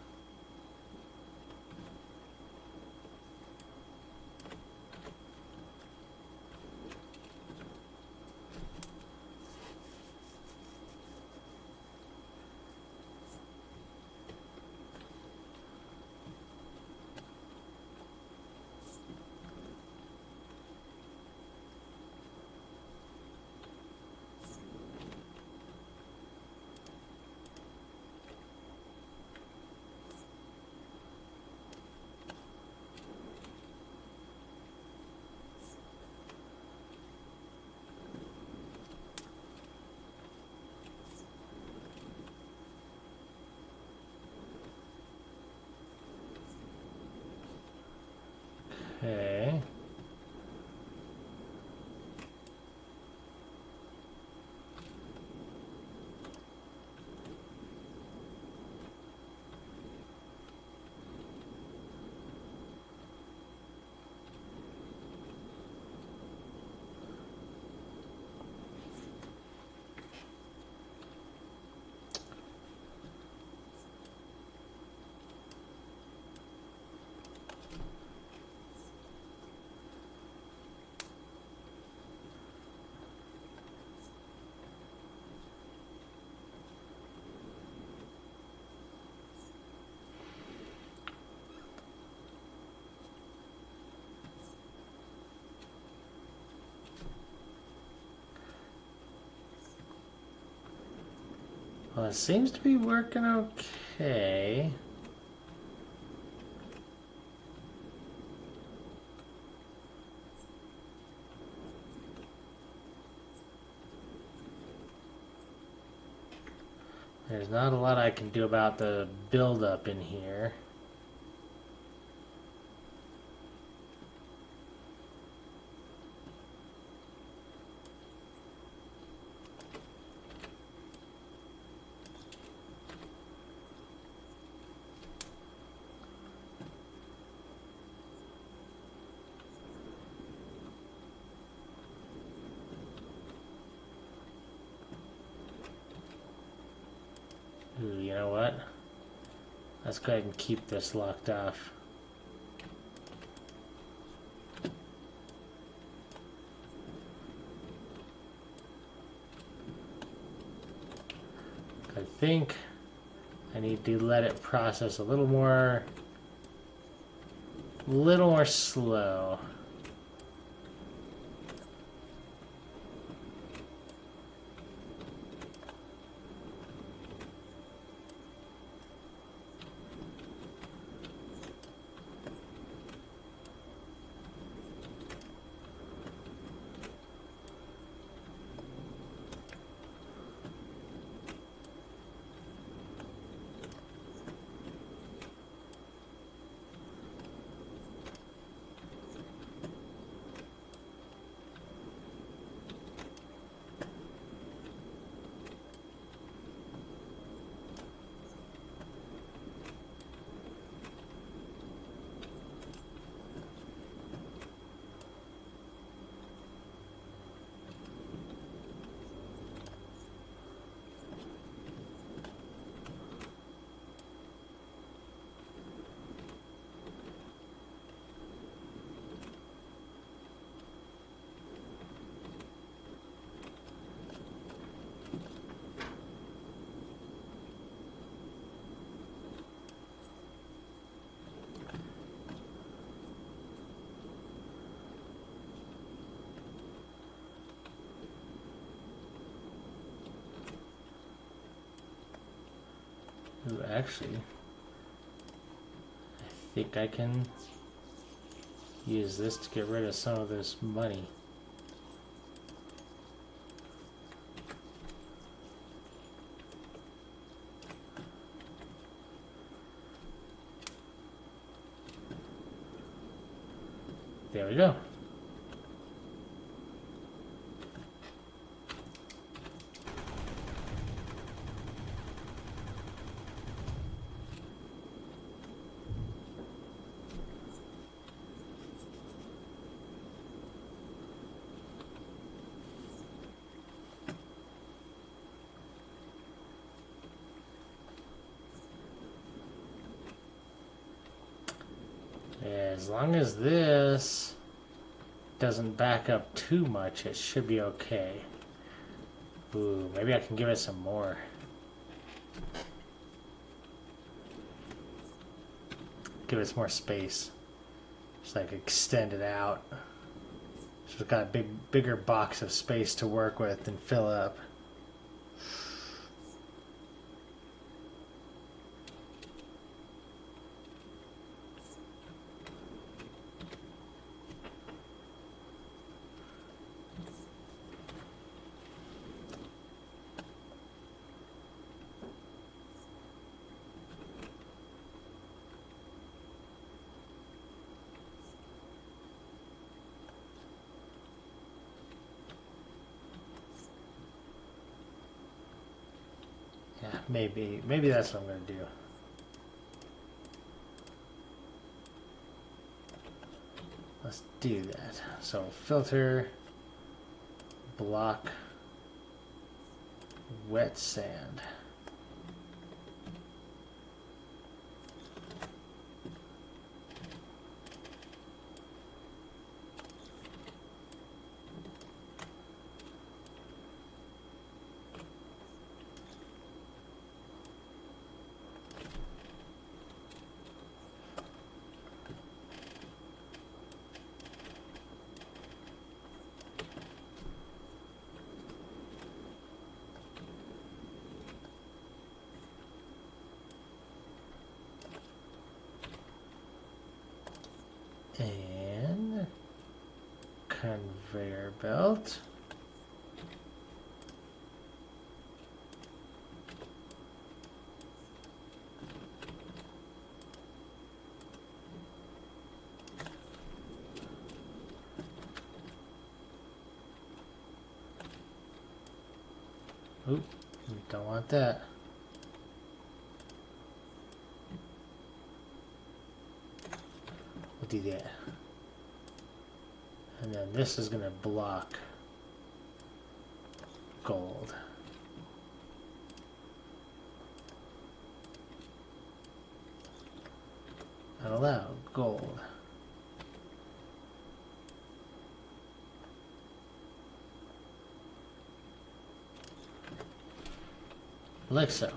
Well, it seems to be working okay. There's not a lot I can do about the buildup in here. Ooh, you know what? Let's go ahead and keep this locked off. I think I need to let it process a little more slow. Ooh, actually, I think I can use this to get rid of some of this money. There we go. As long as this doesn't back up too much, it should be okay. Ooh, maybe I can give it some more. Give it some more space. Just like extend it out. So it's got a bigger box of space to work with and fill up. Yeah, maybe that's what I'm going to do. Let's do that. So filter, block, wet sand. conveyor belt. Oop, we don't want that. We'll do that. And then this is going to block gold. And allow gold. Like so.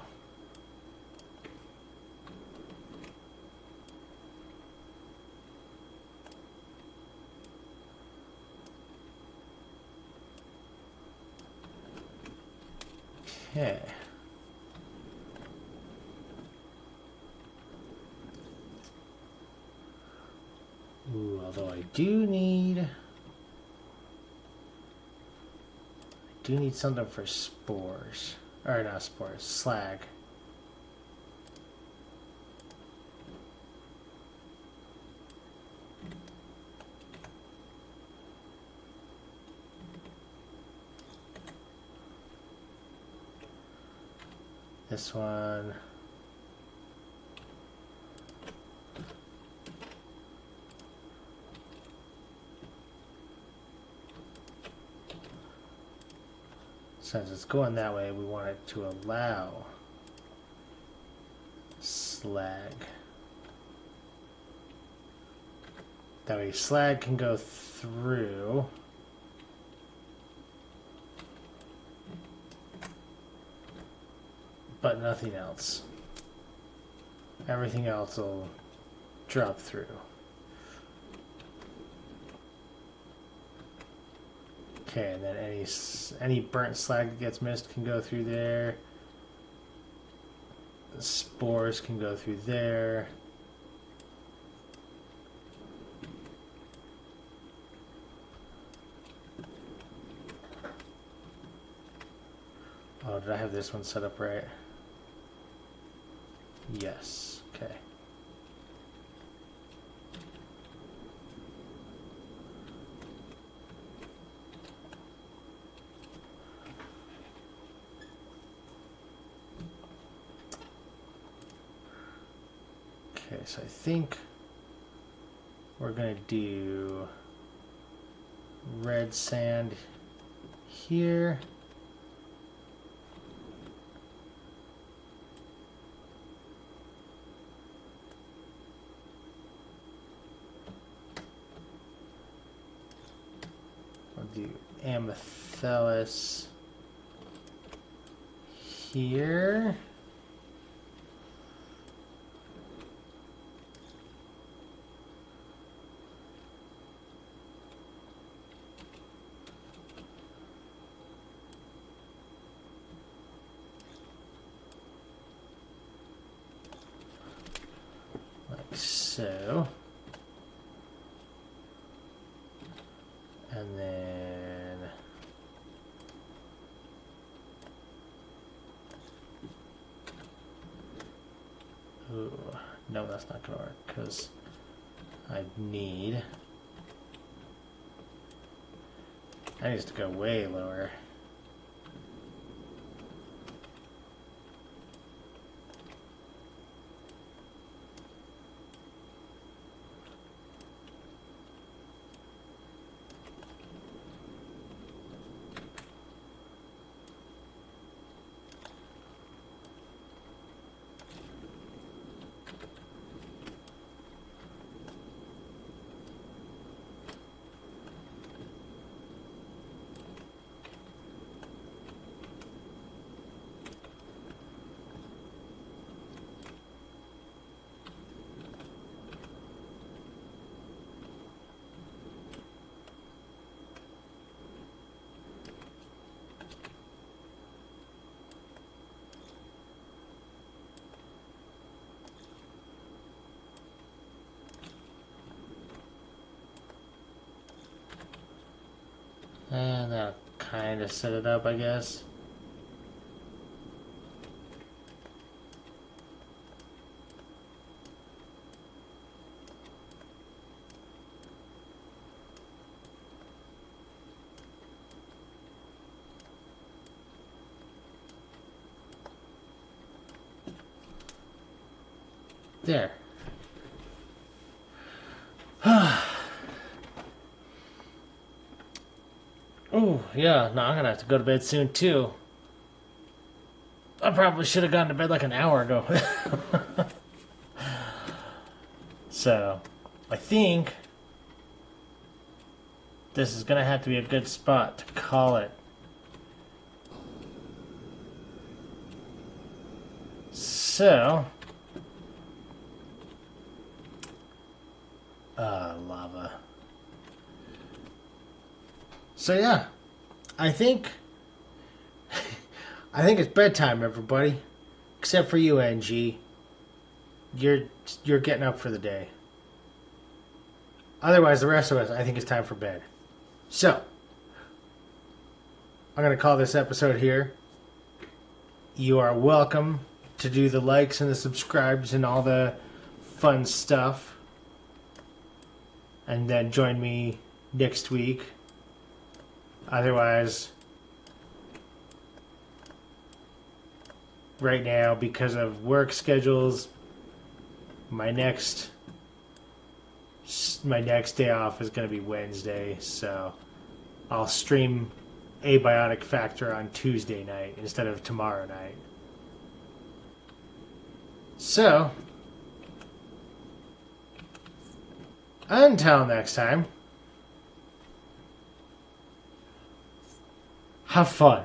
Okay. Ooh, although I do need something for spores. Or not spores, slag. This one. Since it's going that way, we want it to allow slag. That way slag can go through. But nothing else. Everything else will drop through. Okay, and then any burnt slag that gets missed can go through there. The spores can go through there. Oh, did I have this one set up right? Yes, okay. Okay, so I think we're going to do red sand here. I'll do amethyst here. Like so. And then ooh, no, that's not gonna work because I need to go way lower. And that'll kind of set it up, I guess. There. Oh, yeah, no, I'm gonna have to go to bed soon, too. I probably should have gone to bed like an hour ago. So, I think this is gonna have to be a good spot to call it. So, lava. So yeah, I think it's bedtime, everybody, except for you, NG. You're getting up for the day. Otherwise, the rest of us, I think it's time for bed. So, I'm gonna call this episode here. You are welcome to do the likes and the subscribes and all the fun stuff. And then join me next week. Otherwise, right now, because of work schedules, my next day off is going to be Wednesday. So I'll stream Abiotic Factor on Tuesday night instead of tomorrow night. So, until next time, have fun.